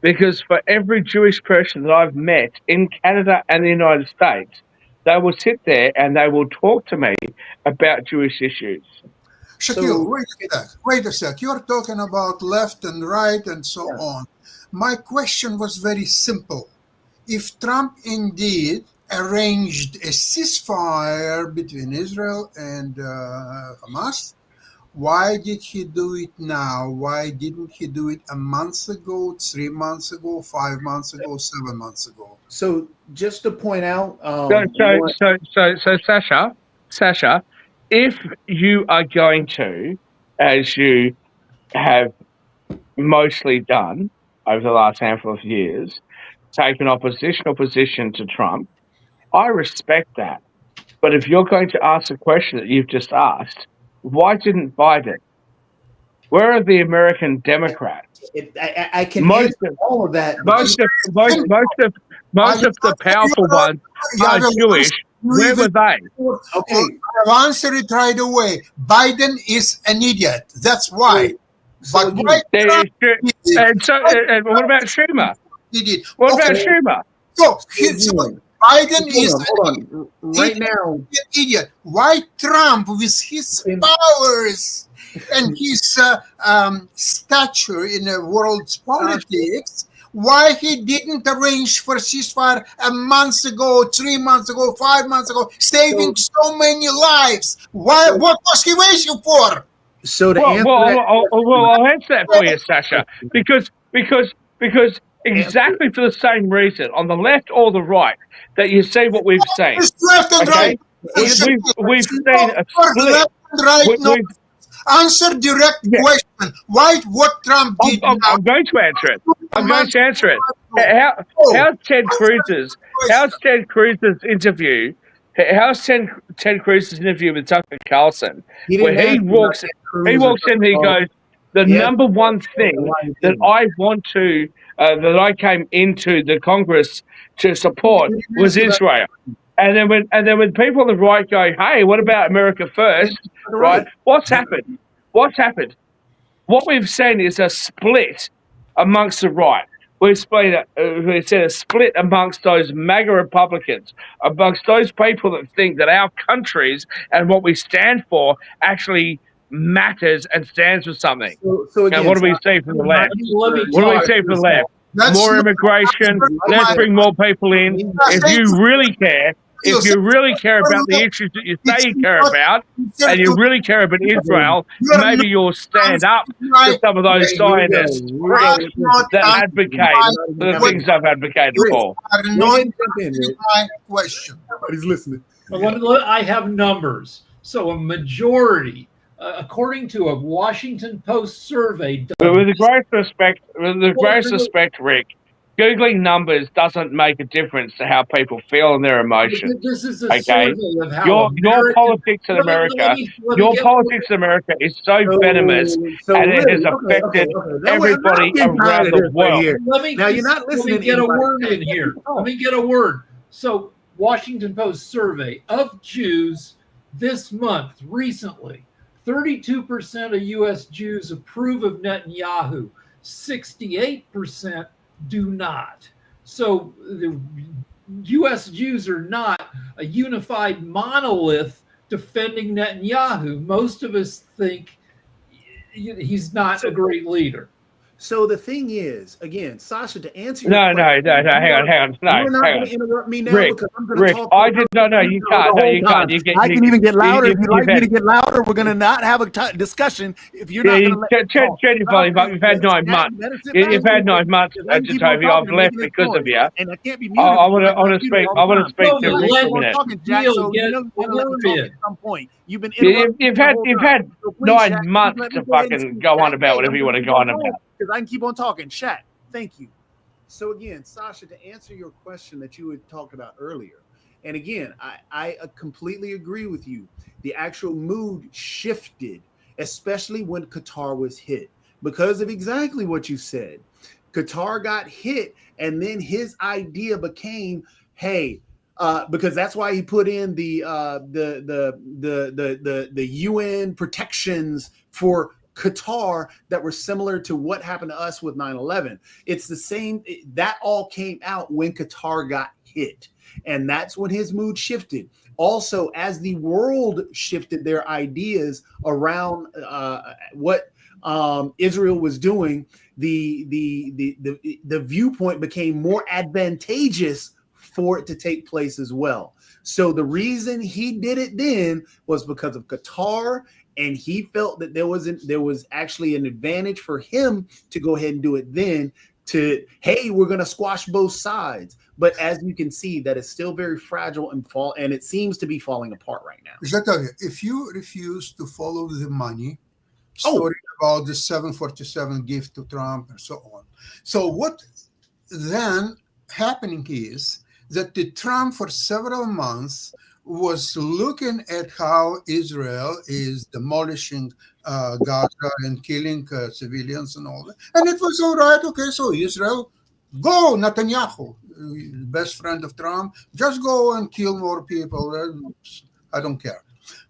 Because for every Jewish person that I've met in Canada and the United States, they will sit there and they will talk to me about Jewish issues. Shaquille, wait a sec. You're talking about left and right and so on. My question was very simple. If Trump indeed arranged a ceasefire between Israel and Hamas, why did he do it now? Why didn't he do it a month ago, 3 months ago, 5 months ago, 7 months ago? So just to point out, So Sasha, if you are going to, as you have mostly done over the last handful of years, take an oppositional position to Trump, I respect that. But if you're going to ask the question that you've just asked, why didn't Biden? Where are the American Democrats? I can answer all of that. Most of the powerful ones are Jewish. Where were they? Okay, I'll answer it right away. Biden is an idiot. That's why. And what about Schumer? What about Schumer? So Biden is right now an idiot. Why Trump, with his powers and his stature in the world's politics, why he didn't arrange for ceasefire a month ago, 3 months ago, 5 months ago, saving so many lives? Why? What was he waiting for? So I'll answer that for you, Sasha, because exactly for the same reason, on the left or the right, that you see what we've seen. Left and right. We've seen a split. Left and right. No. Answer direct question. Why? What Trump did? I'm going to answer it. I'm going to answer it. How's Ted Cruz's interview? How's Ted Cruz's interview with Tucker Carlson, where he walks in and he goes, the number one thing that I want to, that I came into the Congress to support was Israel. And then when people on the right go, hey, what about America first? Right? What's happened? What we've seen is a split amongst the right. We've seen a split amongst those MAGA Republicans, amongst those people that think that our countries and what we stand for actually matters and stands for something. So again, what do we see from the left? What do we see from the left? More immigration. Let's bring more people in. If you really care about the issues that you say you care about, and you really care about Israel, maybe you'll stand up to some of those Zionists that advocate for the things I've advocated for. My question. He's listening. I have numbers. So a majority, according to a Washington Post survey. With the greatest respect, Rick, Googling numbers doesn't make a difference to how people feel and their emotions. This is a survey of how your politics in America, politics in America is so venomous, and it has affected everybody around the world. Now you're not listening. Let me get a word in here. Let me get a word. So, Washington Post survey of Jews this month, recently, 32% of U.S. Jews approve of Netanyahu. 68% do not. So the U.S. Jews are not a unified monolith defending Netanyahu. Most of us think he's not a great leader. So the thing is, again, Sasha, to answer your question, hang on. You're not going to interrupt me now, Rick, because I'm going to talk. You can't. I can even get louder. If you'd like me to get louder, we're going to not have a discussion. If you're not going to change your volume, but you've had 9 months. You've had 9 months, Jacoby. I've left because of you. And I can't be muted. I want to speak to Rick for a minute. At some point, you've been. You've had 9 months to fucking go on about whatever you want to go on about. Because I can keep on talking. Shat, thank you. So again, Sasha, to answer your question that you had talked about earlier, and again, I completely agree with you. The actual mood shifted, especially when Qatar was hit, because of exactly what you said. Qatar got hit, and then his idea became, hey, because that's why he put in the UN protections for Qatar that were similar to what happened to us with 9/11. It's the same. That all came out when Qatar got hit, and that's when his mood shifted. Also, as the world shifted their ideas around what Israel was doing, the viewpoint became more advantageous for it to take place as well. So the reason he did it then was because of Qatar, and he felt that there was actually an advantage for him to go ahead and do it then. To, hey, we're going to squash both sides. But as you can see, that is still very fragile and it seems to be falling apart right now. Zakaria, if you refuse to follow the money, story about the 747 gift to Trump and so on. So what then happening is that the Trump for several months was looking at how Israel is demolishing Gaza and killing civilians and all that. And it was all right. Okay, so Israel, go, Netanyahu, best friend of Trump, just go and kill more people. I don't care.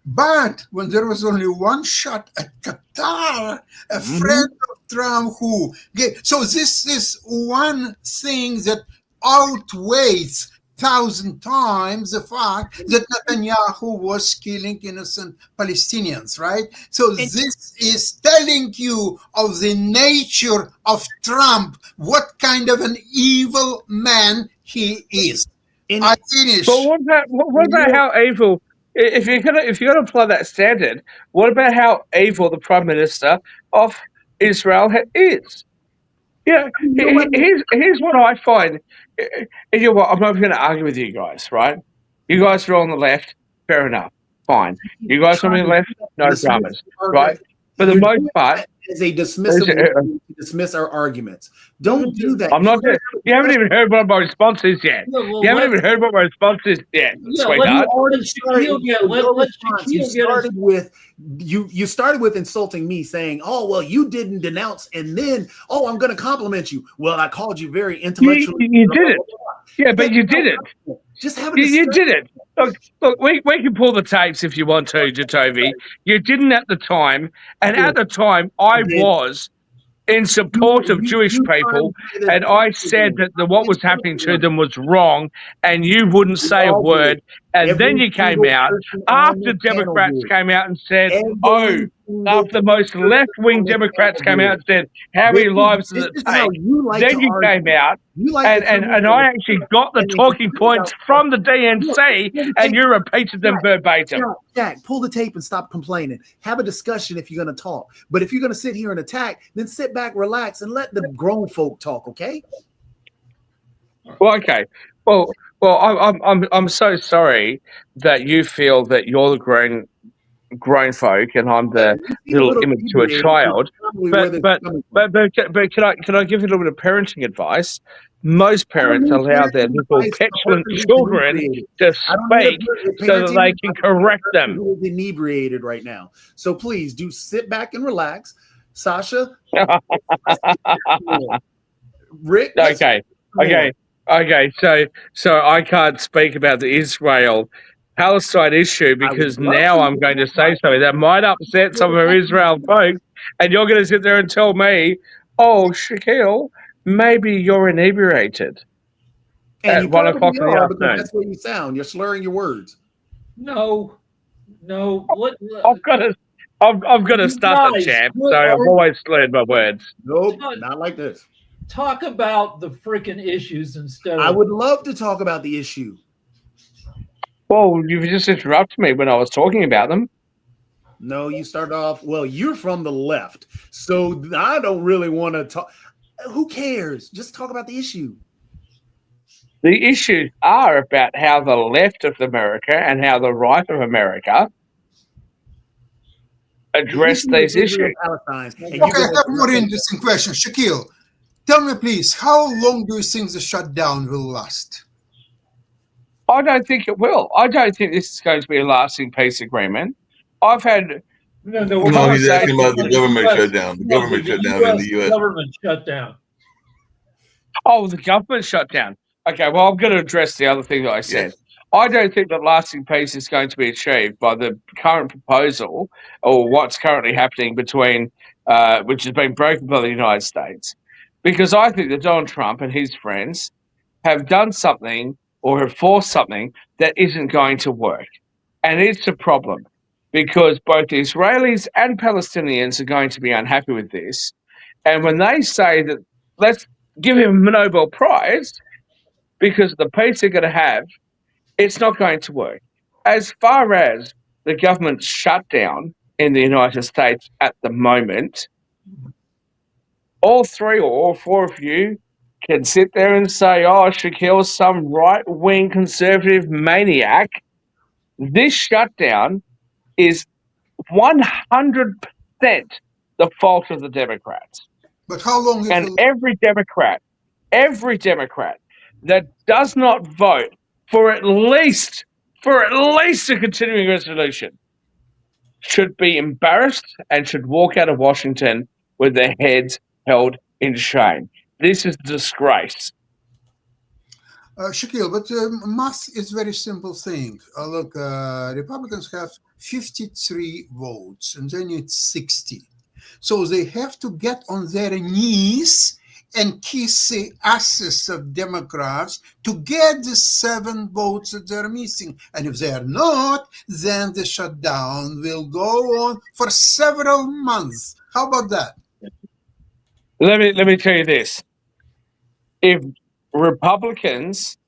But when there was only one shot at Qatar, a friend of Trump who gave, so this is one thing that outweighs 1,000 times the fact that Netanyahu was killing innocent Palestinians, right? So this is telling you of the nature of Trump, what kind of an evil man he is. I finish. But what about how evil? If you're gonna apply that standard, what about how evil the Prime Minister of Israel is? Yeah, here's what I find. You know what? I'm not going to argue with you guys, right? You guys are on the left, fair enough, fine. You guys are on the left, no dramas, right? For the most part, as a dismissive to dismiss our arguments. Don't do that. I'm not. You haven't even heard what my response is yet. You haven't even heard what my response is yet, sweetheart. You started with insulting me, saying, "Oh, well, you didn't denounce," and then, "Oh, I'm going to compliment you." Well, I called you very intellectual. You did it. Yeah, but you did it. Just have you did it. Look, we can pull the tapes if you want to, Jatovi. You didn't at the time, and at the time, I was in support of Jewish people, and I said that what was happening to them was wrong, and you wouldn't say a word. And then you came out after Democrats came out and said, after the most left-wing Democrats came out and said, how many lives does it take? Then you came out, and I actually got the talking points from the DNC, and you repeated them verbatim. Jack, pull the tape and stop complaining. Have a discussion if you're going to talk. But if you're going to sit here and attack, then sit back, relax, and let the grown folk talk, okay? Well, okay. Well, I'm so sorry that you feel that you're the grown folk and I'm the little immature child. But can I give you a little bit of parenting advice? Most parents allow their little petulant children to speak so that they can correct them. Who is inebriated right now? So please do sit back and relax, Sasha. Rick. Okay. So I can't speak about the Israel-Palestine issue because now I'm going to say something that might upset some of our Israel folks, and you're going to sit there and tell me, "Oh, Shaquille, maybe you're inebriated." And at 1 o'clock in the afternoon. That's what you sound. You're slurring your words. No. I've got to start the chat, so I've always slurred my words. Nope, not like this. Talk about the freaking issues instead. I would love to talk about the issue. Well, you've just interrupted me when I was talking about them. No, you started off, well, you're from the left, so I don't really want to talk. Who cares? Just talk about the issue. The issues are about how the left of America and how the right of America address these issues. Okay, I have more interesting question. Shaquille, tell me, please, how long do you think the shutdown will last? I don't think it will. I don't think this is going to be a lasting peace agreement. I've had No, he's asking about the government shutdown. The government shutdown in the U.S. Government shutdown. Oh, the government shutdown. Okay, well, I'm going to address the other thing that I said. Yes. I don't think that lasting peace is going to be achieved by the current proposal or what's currently happening between, which has been broken by the United States, because I think that Donald Trump and his friends have done something or have forced something that isn't going to work. And it's a problem because both Israelis and Palestinians are going to be unhappy with this. And when they say that, let's give him a Nobel Prize because of the peace they're going to have, it's not going to work. As far as the government shutdown in the United States at the moment, all three or all four of you can sit there and say, oh, Shaquille's some right-wing conservative maniac. This shutdown is 100% the fault of the Democrats. But how long it And will? every Democrat that does not vote for at least a continuing resolution should be embarrassed and should walk out of Washington with their heads held in shame. This is a disgrace. Shaquille, but math is very simple thing. Look, Republicans have 53 votes, and then it's 60. So they have to get on their knees and kiss the asses of Democrats to get the 7 votes that they're missing. And if they are not, then the shutdown will go on for several months. How about that? Let me tell you this. If Republicans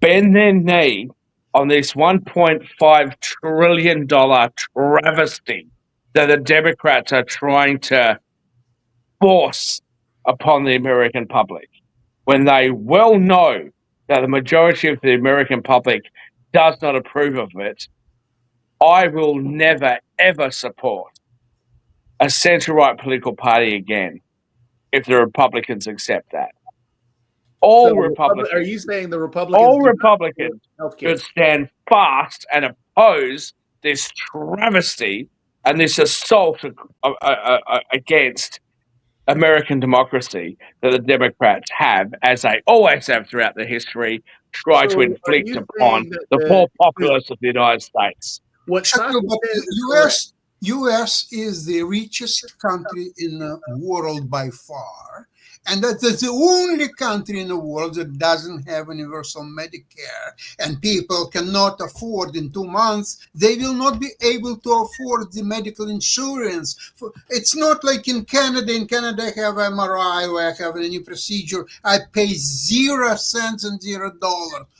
bend their knee on this $1.5 trillion travesty that the Democrats are trying to force upon the American public, when they well know that the majority of the American public does not approve of it, I will never, ever support a centre-right political party again if the Republicans accept that. All Republicans. Are you saying the Republicans? All Republicans healthcare should stand fast and oppose this travesty and this assault against American democracy that the Democrats have, as they always have throughout their history, tried to inflict upon the poor populace of the United States. What Sasha But said the is correct. US is the richest country in the world by far. And that is the only country in the world that doesn't have universal Medicare. And people cannot afford in 2 months, they will not be able to afford the medical insurance. It's not like in Canada. In Canada, I have MRI or I have any procedure. I pay 0 cents and $0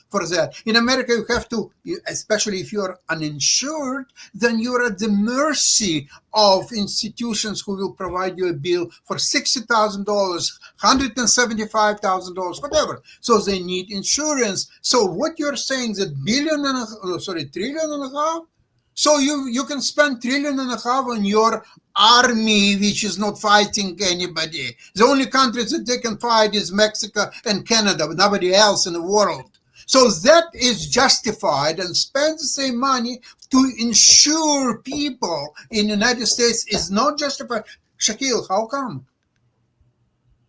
for that. In America, you have to, especially if you're uninsured, then you're at the mercy of institutions who will provide you a bill for $60,000, $175,000, whatever. So they need insurance. So what you're saying is $1.5 trillion. So you can spend $1.5 trillion on your army, which is not fighting anybody. The only countries that they can fight is Mexico and Canada, but nobody else in the world. So that is justified, and spend the same money to insure people in the United States is not justified. Shaquille, how come?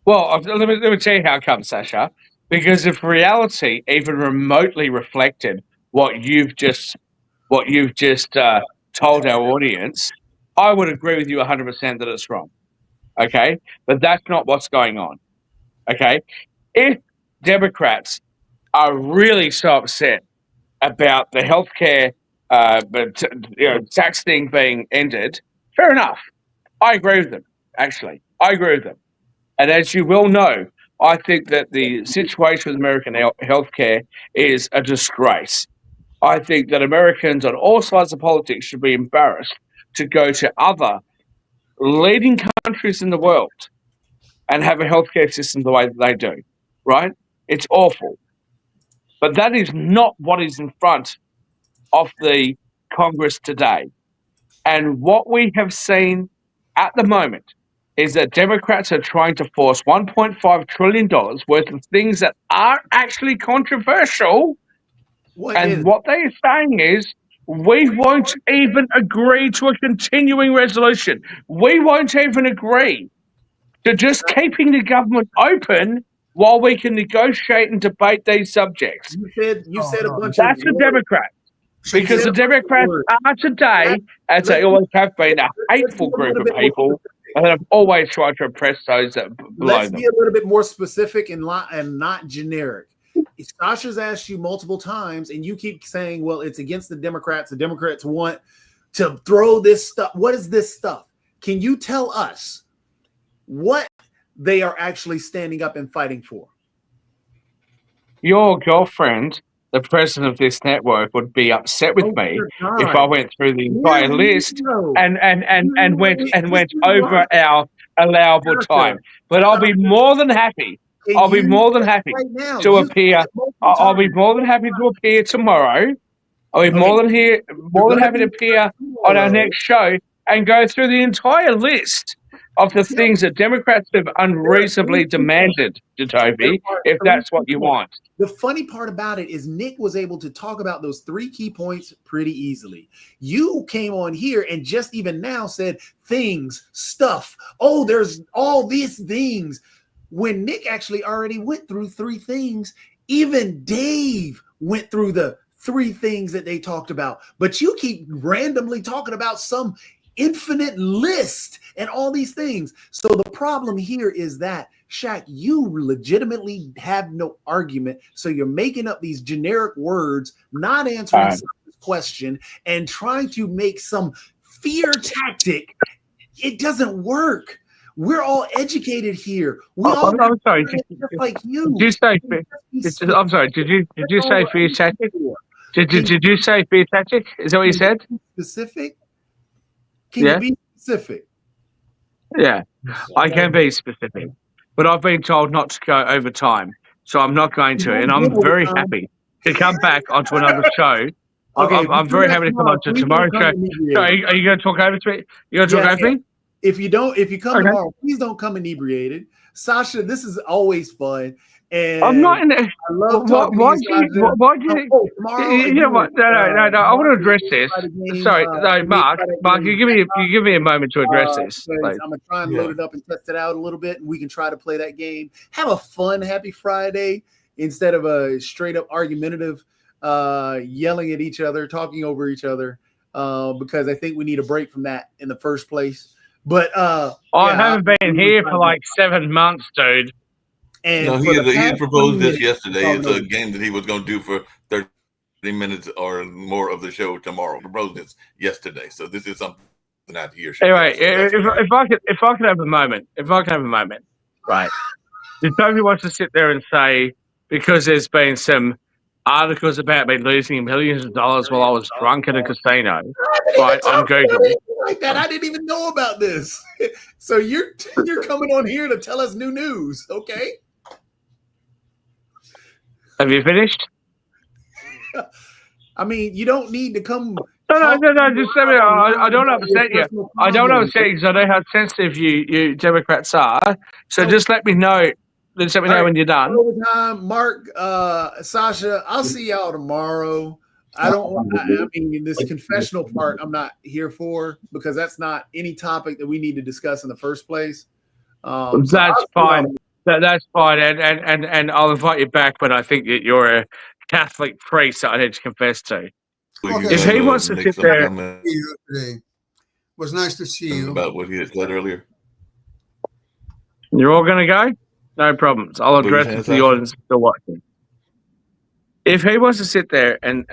Well, let me tell you how come, Sasha. Because if reality even remotely reflected what you've just told our audience, I would agree with you 100% that it's wrong. Okay, but that's not what's going on. Okay, if Democrats are really so upset about the healthcare tax thing being ended, fair enough. I agree with them, actually. I agree with them. And as you well know, I think that the situation with American healthcare is a disgrace. I think that Americans on all sides of politics should be embarrassed to go to other leading countries in the world and have a healthcare system the way that they do, right? It's awful. But that is not what is in front of the Congress today. And what we have seen at the moment is that Democrats are trying to force $1.5 trillion worth of things that are actually controversial. What they're saying is, we won't even agree to a continuing resolution. We won't even agree to just keeping the government open while we can negotiate and debate these subjects. You said a bunch That's of the words. Democrats. Because the Democrats are today, as they always have been, a hateful group of people, and have always tried to oppress those that below Let's them. be a little bit more specific and not generic. Sasha's asked you multiple times, and you keep saying, well, it's against the Democrats. The Democrats want to throw this stuff. What is this stuff? Can you tell us what they are actually standing up and fighting for? Your girlfriend, the president of this network, would be upset with me if I went through the entire list and went over our allowable time. But I'll be more than happy. I'll be more than happy to appear. I'll be more than happy to appear tomorrow. I'll be more than happy to appear on our next show and go through the entire list of the things that Democrats have unreasonably demanded, Jacoby, if that's what you want. The funny part about it is Nick was able to talk about those 3 key points pretty easily. You came on here and just even now said things, stuff. Oh, there's all these things. When Nick actually already went through 3 things, even Dave went through the 3 things that they talked about. But you keep randomly talking about some infinite list and all these things. So the problem here is that, Shaq, you legitimately have no argument. So you're making up these generic words, not answering the question, and trying to make some fear tactic. It doesn't work. We're all educated here. I'm sorry. Just like you. Did you say? I'm sorry. Did you say fear tactic? Did you say fear tactic? Is that what you said? Specific? Can you be specific? Yeah, I can be specific, but I've been told not to go over time, so I'm not going to. And I'm very happy to come back onto another show. Okay, I'm very happy to come onto tomorrow's show. So are you going to talk over me? You going to talk over me? If you come tomorrow, please don't come inebriated. Sasha, this is always fun. And I'm not in there. I love talking why do you? You know what? No. I want to address this. Sorry, no, Mark. You give me a moment to address this. I'm gonna try and load it up and test it out a little bit, and we can try to play that game. Have a fun, happy Friday instead of a straight up argumentative, yelling at each other, talking over each other. Because I think we need a break from that in the first place. But I haven't been here for like 7 months, dude. And no, he proposed this yesterday. It's a game that he was going to do for 30 minutes or more of the show tomorrow. He proposed this yesterday, so this is something out here. Anyway, if I could have a moment, right? If Toby wants to sit there and say, because there's been some articles about me losing millions of dollars while I was drunk at a casino, right, on Google. Like that, I didn't even know about this. So you're coming on here to tell us new news, okay? Have you finished? I mean, you don't need to come. No. Just let me. I don't upset you. I don't upset you because I know how sensitive you Democrats are. So just let me know. Just let me know when you're done. Overtime, Mark, Sasha, I'll see y'all tomorrow. I mean, this confessional part I'm not here for because that's not any topic that we need to discuss in the first place. That's fine. That's fine. And I'll invite you back when I think that you're a Catholic priest that I need to confess to. Okay. If he wants to sit there. It was nice to see you. About what he had said earlier. You're all going to go? No problems. I'll address it to the audience still watching. If he wants to sit there and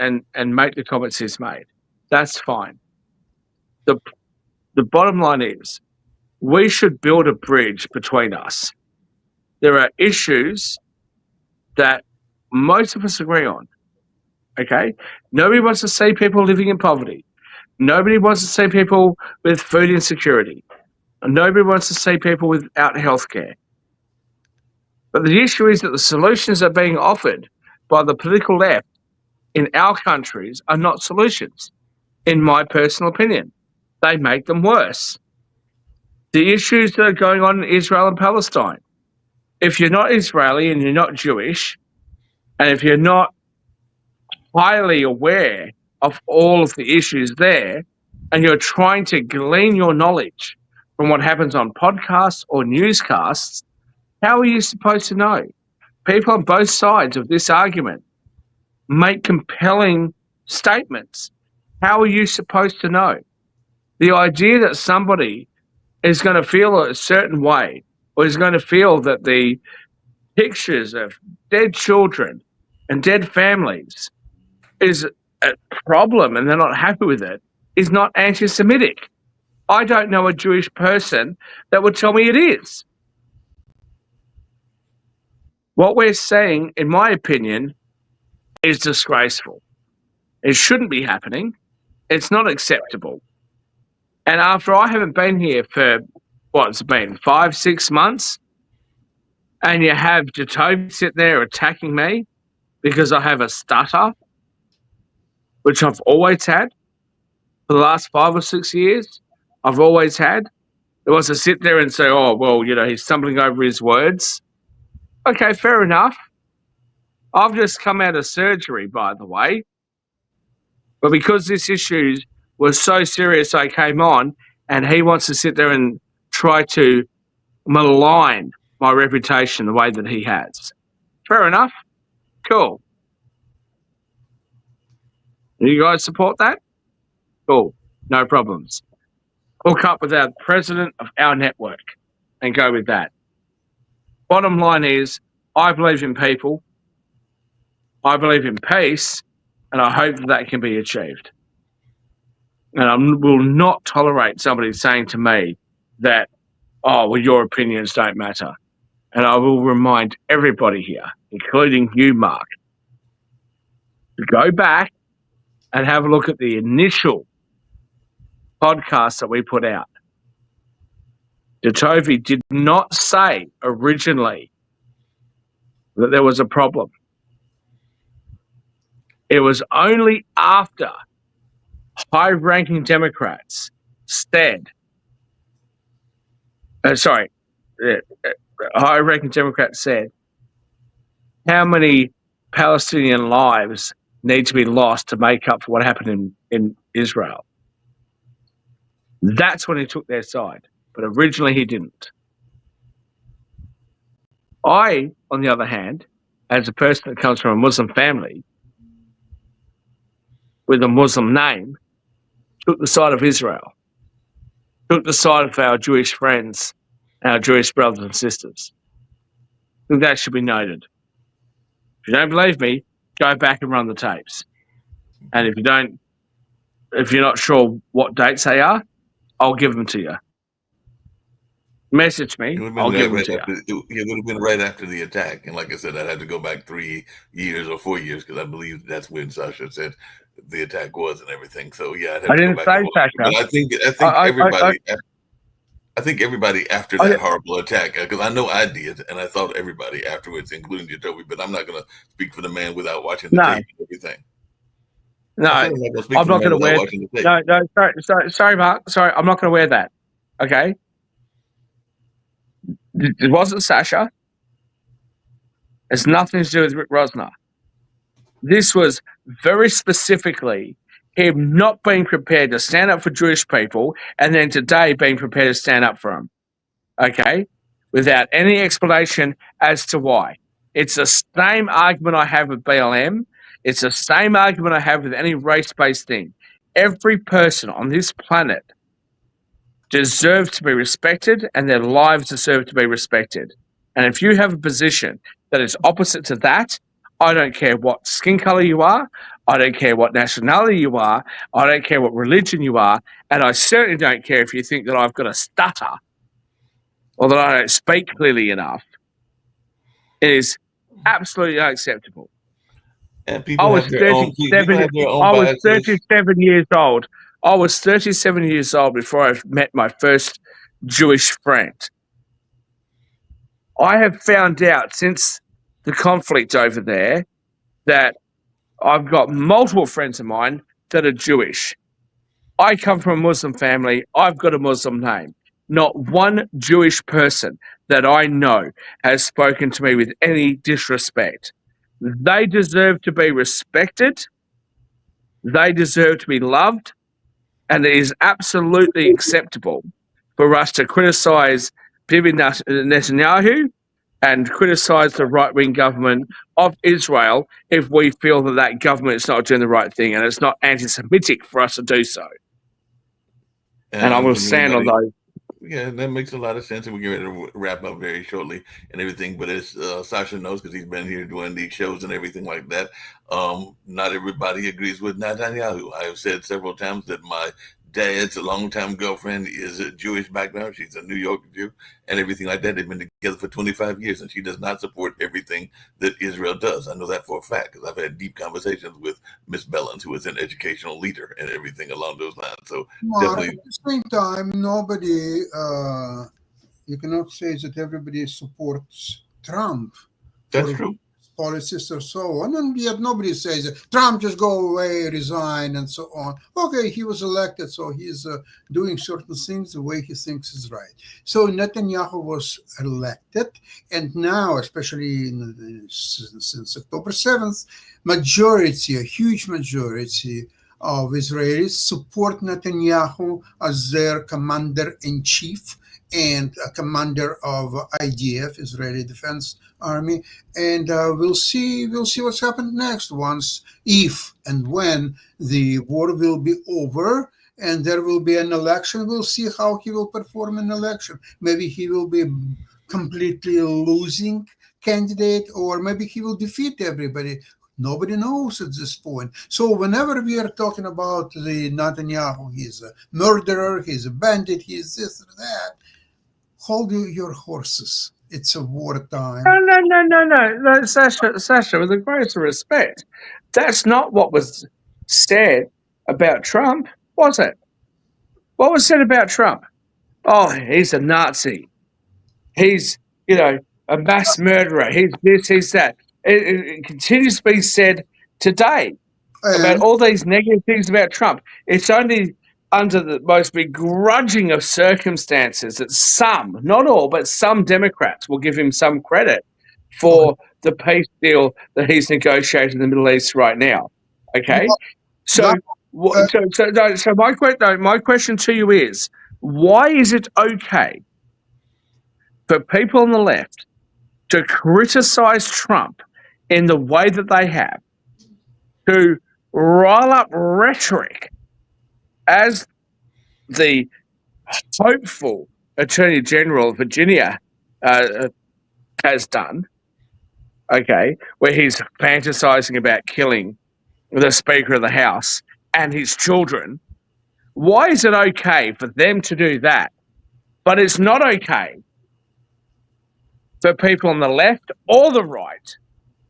make the comments he's made, that's fine. The bottom line is we should build a bridge between us. There are issues that most of us agree on. Okay? Nobody wants to see people living in poverty. Nobody wants to see people with food insecurity. Nobody wants to see people without health care. But the issue is that the solutions that are being offered by the political left in our countries are not solutions, in my personal opinion. They make them worse. The issues that are going on in Israel and Palestine, if you're not Israeli and you're not Jewish, and if you're not highly aware of all of the issues there, and you're trying to glean your knowledge from what happens on podcasts or newscasts, how are you supposed to know? people on both sides of this argument make compelling statements. How are you supposed to know? The idea that somebody is going to feel a certain way, or is going to feel that the pictures of dead children and dead families is a problem and they're not happy with it, is not anti-Semitic. I don't know a Jewish person that would tell me it is. What we're saying, in my opinion, is disgraceful. It shouldn't be happening. It's not acceptable. And after I haven't been here for, what's it been, 5-6 months, and you have Jacoby sitting there attacking me because I have a stutter, which I've always had for the last 5 or 6 years, I've always had. It was to sit there and say, oh, well, you know, he's stumbling over his words. Okay, fair enough. I've just come out of surgery, by the way. But because this issue was so serious, I came on, and he wants to sit there and try to malign my reputation the way that he has. Fair enough. Cool. You guys support that? Cool. No problems. Hook up with our president of our network and go with that. Bottom line is, I believe in people, I believe in peace, and I hope that can be achieved. And I will not tolerate somebody saying to me that, oh, well, your opinions don't matter. And I will remind everybody here, including you, Mark, to go back and have a look at the initial podcast that we put out. Jacoby did not say originally that there was a problem. It was only after high-ranking Democrats said, high-ranking Democrats said, how many Palestinian lives need to be lost to make up for what happened in Israel? That's when he took their side, but originally he didn't. I, on the other hand, as a person that comes from a Muslim family with a Muslim name, took the side of Israel, took the side of our Jewish friends, our Jewish brothers and sisters. I think that should be noted. If you don't believe me, go back and run the tapes. And if you're not sure what dates they are, I'll give them to you. Message me, I'll give them to you. It would have been right after the attack. And like I said, I'd have to go back 3 years or 4 years because I believe that's when Sasha said the attack was and everything. So yeah, I'd have I didn't say Sasha. But I think everybody after that horrible attack, because I know I did, and I thought everybody afterwards, including Jacoby, but I'm not going to speak for the man without watching the tape and everything. No, I'm not going to wear. No, sorry, Mark. Sorry, I'm not going to wear that. Okay, it wasn't Sasha. It's nothing to do with Rick Rosner. This was very specifically him not being prepared to stand up for Jewish people, and then today being prepared to stand up for them. Okay, without any explanation as to why. It's the same argument I have with BLM. It's the same argument I have with any race-based thing. Every person on this planet deserves to be respected, and their lives deserve to be respected. And if you have a position that is opposite to that, I don't care what skin color you are, I don't care what nationality you are, I don't care what religion you are, and I certainly don't care if you think that I've got a stutter or that I don't speak clearly enough. It is absolutely unacceptable. And people have their own 37 years old. I was 37 years old before I met my first Jewish friend. I have found out since the conflict over there that I've got multiple friends of mine that are Jewish. I come from a Muslim family. I've got a Muslim name. Not one Jewish person that I know has spoken to me with any disrespect. They deserve to be respected. They deserve to be loved. And it is absolutely acceptable for us to criticize Bibi Netanyahu and criticize the right-wing government of Israel if we feel that that government is not doing the right thing and it's not anti-Semitic for us to do so. And I will stand on those. Yeah, that makes a lot of sense, and we're going to wrap up very shortly and everything. But as Sasha knows, because he's been here doing these shows and everything like that, not everybody agrees with Netanyahu. I have said several times that my dad's longtime girlfriend is a Jewish background. She's a New York Jew and everything like that. They've been together for 25 years, and she does not support everything that Israel does. I know that for a fact because I've had deep conversations with Miss Bellens, who is an educational leader and everything along those lines. So definitely. At the same time, nobody, you cannot say that everybody supports Trump. That's true. Policies or so on, and yet nobody says Trump just go away, resign, and so on. Okay, he was elected, so he's doing certain things the way he thinks is right. So Netanyahu was elected, and now, especially since October 7th, a huge majority of Israelis support Netanyahu as their commander-in-chief and a commander of IDF, Israeli Defense Army, and we'll see what's happened next. If and when the war will be over and there will be an election, we'll see how he will perform in election. Maybe he will be completely losing candidate, or maybe he will defeat everybody. Nobody knows at this point. So whenever we are talking about the Netanyahu, he's a murderer, he's a bandit, he's this or that, hold your horses. It's a wartime. No, Sasha, with the greatest respect, that's not what was said about Trump, was it? What was said about Trump? Oh, he's a Nazi. He's, a mass murderer. He's this, he's that. It continues to be said today about all these negative things about Trump. It's only under the most begrudging of circumstances that some, not all, but some Democrats will give him some credit for the peace deal that he's negotiating in the Middle East right now. Okay? So my question to you is, why is it okay for people on the left to criticize Trump in the way that they have, to rile up rhetoric as the hopeful Attorney General of Virginia has done, okay, where he's fantasizing about killing the Speaker of the House and his children? Why is it okay for them to do that, but it's not okay for people on the left or the right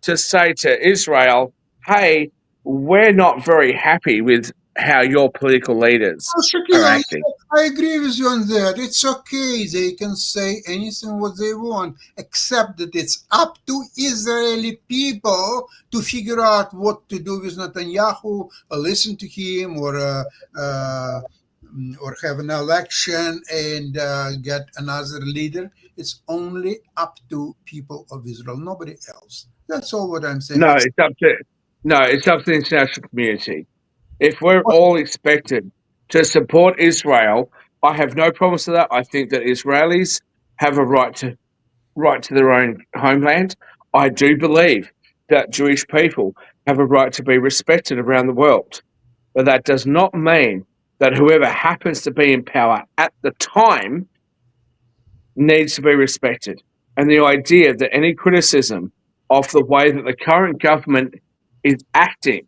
to say to Israel, hey, we're not very happy with how your political leaders are acting? I agree with you on that. It's okay. They can say anything what they want, except that it's up to Israeli people to figure out what to do with Netanyahu, or listen to him, or have an election and get another leader. It's only up to people of Israel, nobody else. That's all what I'm saying. No, it's up to the international community. If we're all expected to support Israel, I have no problems with that. I think that Israelis have a right to their own homeland. I do believe that Jewish people have a right to be respected around the world. But that does not mean that whoever happens to be in power at the time needs to be respected. And the idea that any criticism of the way that the current government is acting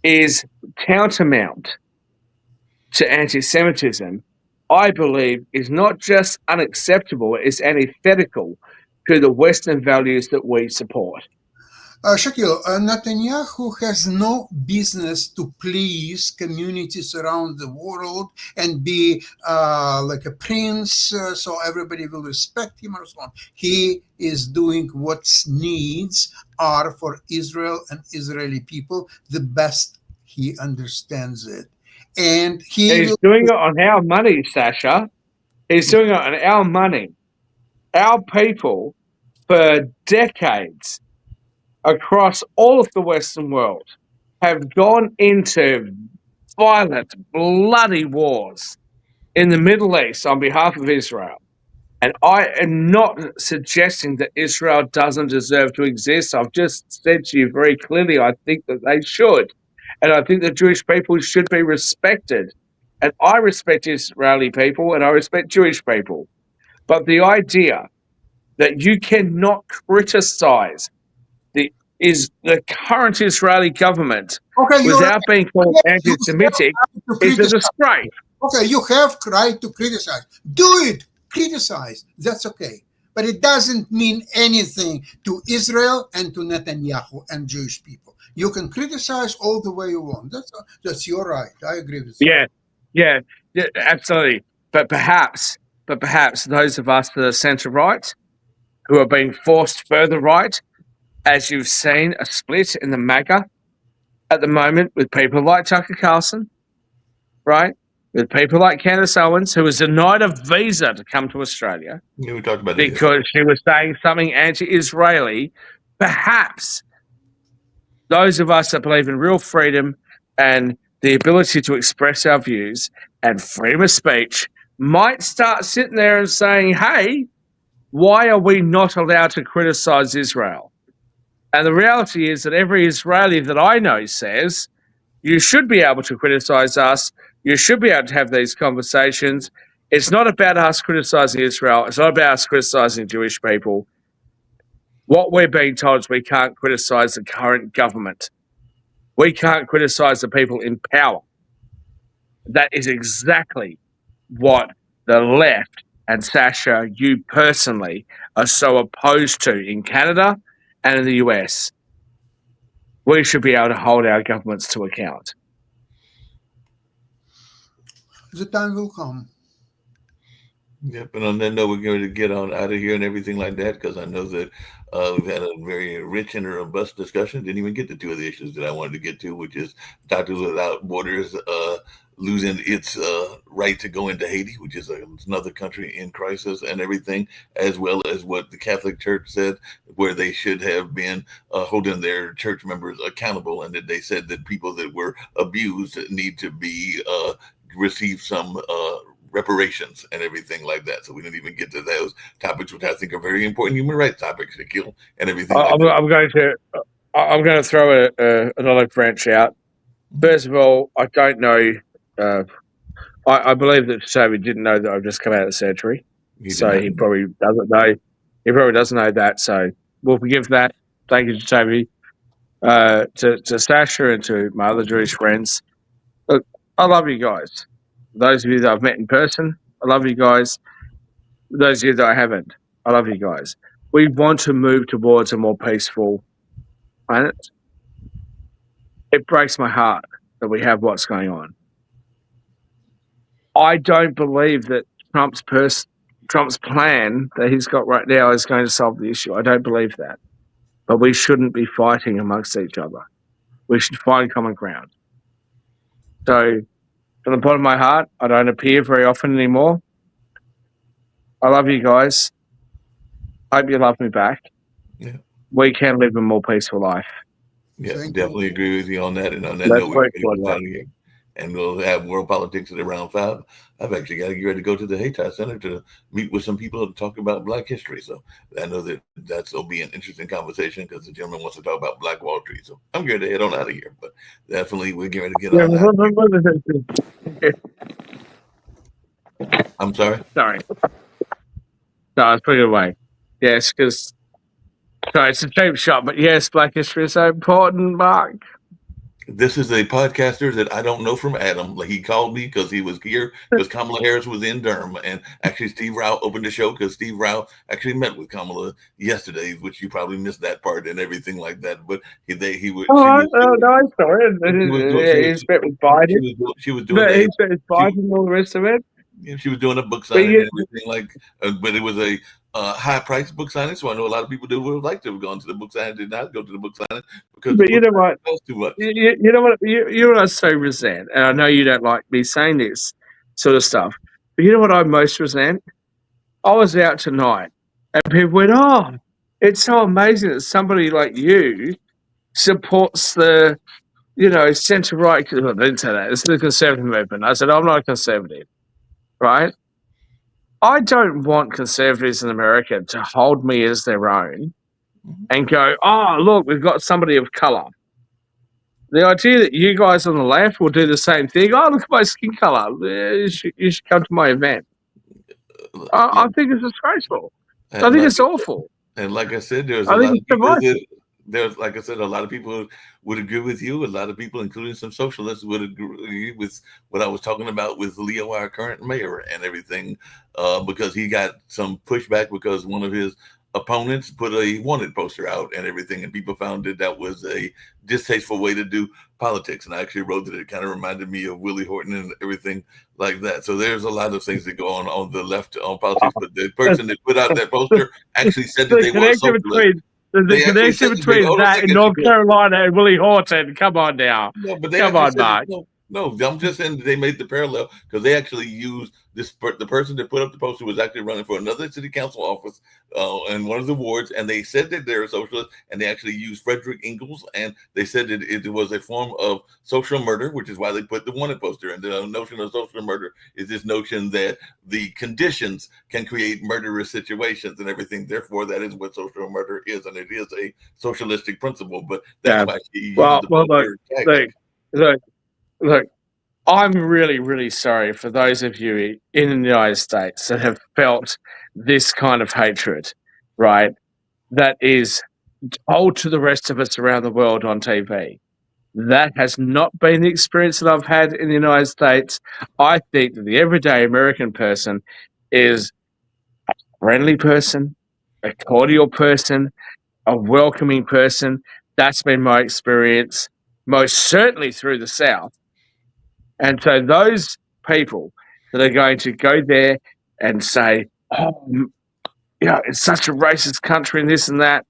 is tantamount to anti-Semitism, I believe, is not just unacceptable, it's antithetical to the Western values that we support. Shakil, Netanyahu has no business to please communities around the world and be like a prince, so everybody will respect him or so on. He is doing what's needs are for Israel and Israeli people the best he understands it. And he's doing it on our money, Sasha. He's doing it on our money. Our people, for decades, across all of the Western world, have gone into violent, bloody wars in the Middle East on behalf of Israel. And I am not suggesting that Israel doesn't deserve to exist. I've just said to you very clearly, I think that they should. And I think the Jewish people should be respected. And I respect Israeli people and I respect Jewish people. But the idea that you cannot criticize the current Israeli government Okay, you're without being called right. You have anti-Semitic right to is a criticize. disgrace. Okay, you have right to criticize. Do it. Criticize. That's okay. But it doesn't mean anything to Israel and to Netanyahu and Jewish people. You can criticize all the way you want. That's your right. I agree with you. Yeah, absolutely. But perhaps those of us that are centre right, who are being forced further right, as you've seen a split in the MAGA at the moment with people like Tucker Carlson, right? With people like Candace Owens, who was denied a visa to come to Australia Yeah, we talked about that. because she was saying something anti-Israeli. Perhaps those of us that believe in real freedom and the ability to express our views and freedom of speech might start sitting there and saying, hey, why are we not allowed to criticize Israel? And the reality is that every Israeli that I know says, you should be able to criticize us. You should be able to have these conversations. It's not about us criticizing Israel. It's not about us criticizing Jewish people. What we're being told is we can't criticize the current government. We can't criticize the people in power. That is exactly what the left and Sasha, you personally, are so opposed to in Canada and in the US. We should be able to hold our governments to account. The time will come. Yep, and on that note, we're going to get on out of here and everything like that because I know that we've had a very rich and robust discussion. Didn't even get to two of the issues that I wanted to get to, which is Doctors Without Borders losing its right to go into Haiti, which is another country in crisis and everything, as well as what the Catholic Church said, where they should have been holding their church members accountable, and that they said that people that were abused need to be receive some reparations and everything like that. So we didn't even get to those topics, which I think are very important human rights topics, Shaquille, and everything. I'm going to throw another branch out. First of all, I don't know. I believe that Toby didn't know that I've just come out of surgery, so he probably doesn't know. He probably doesn't know that. So we'll forgive that. Thank you to Toby, to Sasha, and to my other Jewish friends. Look, I love you guys. Those of you that I've met in person, I love you guys. Those of you that I haven't, I love you guys. We want to move towards a more peaceful planet. It breaks my heart that we have what's going on. I don't believe that Trump's plan that he's got right now is going to solve the issue. I don't believe that. But we shouldn't be fighting amongst each other. We should find common ground. So, from the bottom of my heart, I don't appear very often anymore. I love you guys. Hope you love me back. Yeah. We can live a more peaceful life. Yeah, Thank definitely you. agree with you on that. And on that Let's note, work we're going to towards go out that. of here. And we'll have World Politics at around 5. I've actually got to get ready to go to the Hayti Center to meet with some people to talk about Black history. So I know that that'll be an interesting conversation because the gentleman wants to talk about Black Wall Street. So I'm going to head on out of here. But definitely we're getting ready to get on out. I'm sorry? Sorry. No, I was putting it away. Yes, because it's a cheap shot, but yes, Black history is so important, Mark. This is a podcaster that I don't know from Adam. Like, he called me because he was here because Kamala Harris was in Durham, and actually Steve Rao opened the show because Steve Rao actually met with Kamala yesterday, which you probably missed that part and everything like that. But he was. No, I saw it. He's met with Biden. She was doing. He's met with Biden and all the rest of it. Yeah, she was doing a book signing and everything like, but it was a high price book signing. So I know a lot of people would have liked to have gone to the book signing, did not go to the book signing because. But you know what? Cost too much. You know what? You know what I so resent, and I know you don't like me saying this sort of stuff. But you know what I most resent? I was out tonight, and people went, "Oh, it's so amazing that somebody like you supports the, centre right." Well, they didn't say that. It's the conservative movement. I said, "I'm not a conservative." Right? I don't want conservatives in America to hold me as their own and go, oh, look, we've got somebody of color. The idea that you guys on the left will do the same thing, oh, look at my skin color. You should come to my event. I think it's disgraceful. I think it's awful. And like I said, there's I a think lot of it's people divisive. there's, like I said, a lot of people would agree with you. A lot of people, including some socialists, would agree with what I was talking about with Leo, our current mayor, and everything, because he got some pushback because one of his opponents put a wanted poster out and everything, and people found that was a distasteful way to do politics. And I actually wrote that it kind of reminded me of Willie Horton and everything like that. So there's a lot of things that go on the left on politics, but the person that put out that poster actually said that The they were connection socialist. between that in North Carolina and Willie Horton. Come on now. No, but they Come actually on, said Mark. no. I'm just saying that they made the parallel because they actually used this. The person that put up the poster was actually running for another city council office in one of the wards, and they said that they're a socialist, and they actually used Frederick Ingalls, and they said that it was a form of social murder, which is why they put the wanted poster. And the notion of social murder is this notion that the conditions can create murderous situations and everything. Therefore, that is what social murder is, and it is a socialistic principle. But that's why she used the poster. Look, I'm really, really sorry for those of you in the United States that have felt this kind of hatred, right? That is told to the rest of us around the world on TV. That has not been the experience that I've had in the United States. I think that the everyday American person is a friendly person, a cordial person, a welcoming person. That's been my experience, most certainly through the South. And so those people that are going to go there and say, oh, it's such a racist country and this and that,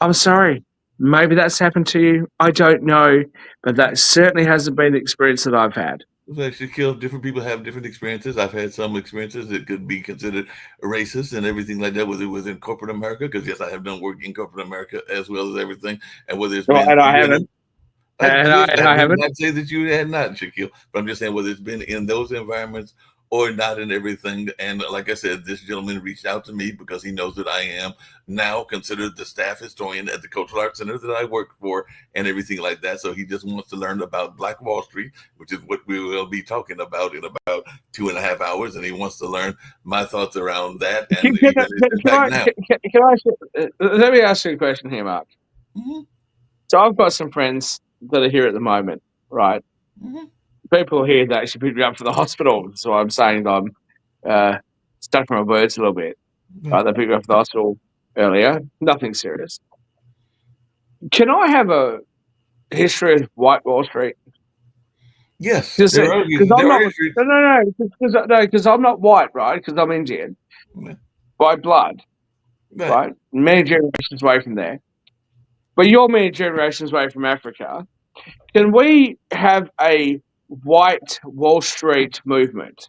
I'm sorry. Maybe that's happened to you. I don't know. But that certainly hasn't been the experience that I've had. Actually, different people have different experiences. I've had some experiences that could be considered racist and everything like that, whether it was in corporate America, because yes, I have done work in corporate America as well as everything, and whether it's been And I haven't. I haven't. not say that you had not, Shaquille, but I'm just saying whether it's been in those environments or not and everything. And like I said, this gentleman reached out to me because he knows that I am now considered the staff historian at the Cultural Arts Center that I work for and everything like that. So he just wants to learn about Black Wall Street, which is what we will be talking about in about 2.5 hours. And he wants to learn my thoughts around that. And let me ask you a question here, Mark. Mm-hmm. So I've got some friends that are here at the moment, right? Mm-hmm. People here that actually picked me up from the hospital. So I'm saying I'm stuck from my words a little bit. They picked me up from the hospital earlier. Nothing serious. Can I have a history of White Wall Street? Yes. Because I'm not white, right? Because I'm Indian by blood, right? Many generations away from there. But you're many generations away from Africa. Can we have a White Wall Street movement?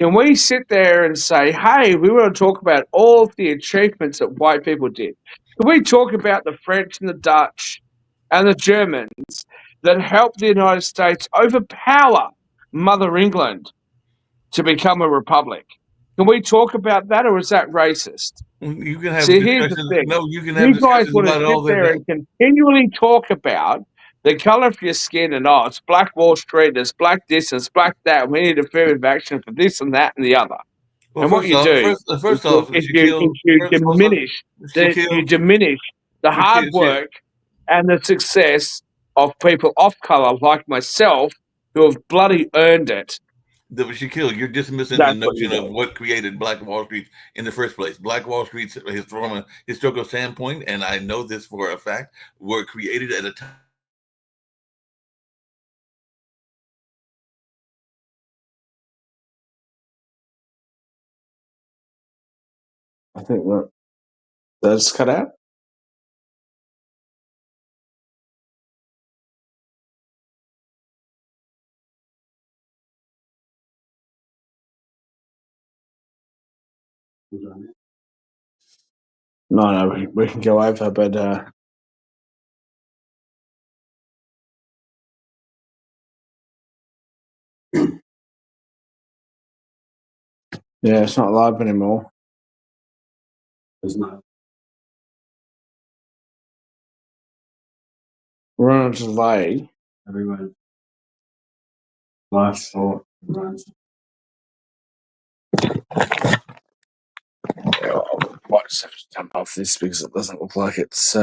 Can we sit there and say, hey, we want to talk about all of the achievements that white people did? Can we talk about the French and the Dutch and the Germans that helped the United States overpower Mother England to become a republic? Can we talk about that, or is that racist? You can have here's the thing. No, you can have you guys discussions want to about all sit there that. and continually talk about the color of your skin and it's Black Wall Street, it's black this, it's black that. We need affirmative action for this and that and the other. Well, and what you do is you diminish the hard work and the success of people of color like myself who have bloody earned it. Shaquille, you're dismissing the notion of what created Black Wall Street in the first place. Black Wall Street, from a historical standpoint, and I know this for a fact, were created at a time. I think that's cut out. No, we can go over, but Yeah, it's not live anymore. It's not. We're on a delay. Everyone. Last thought runs. Yeah, I might just have to jump off this because it doesn't look like it's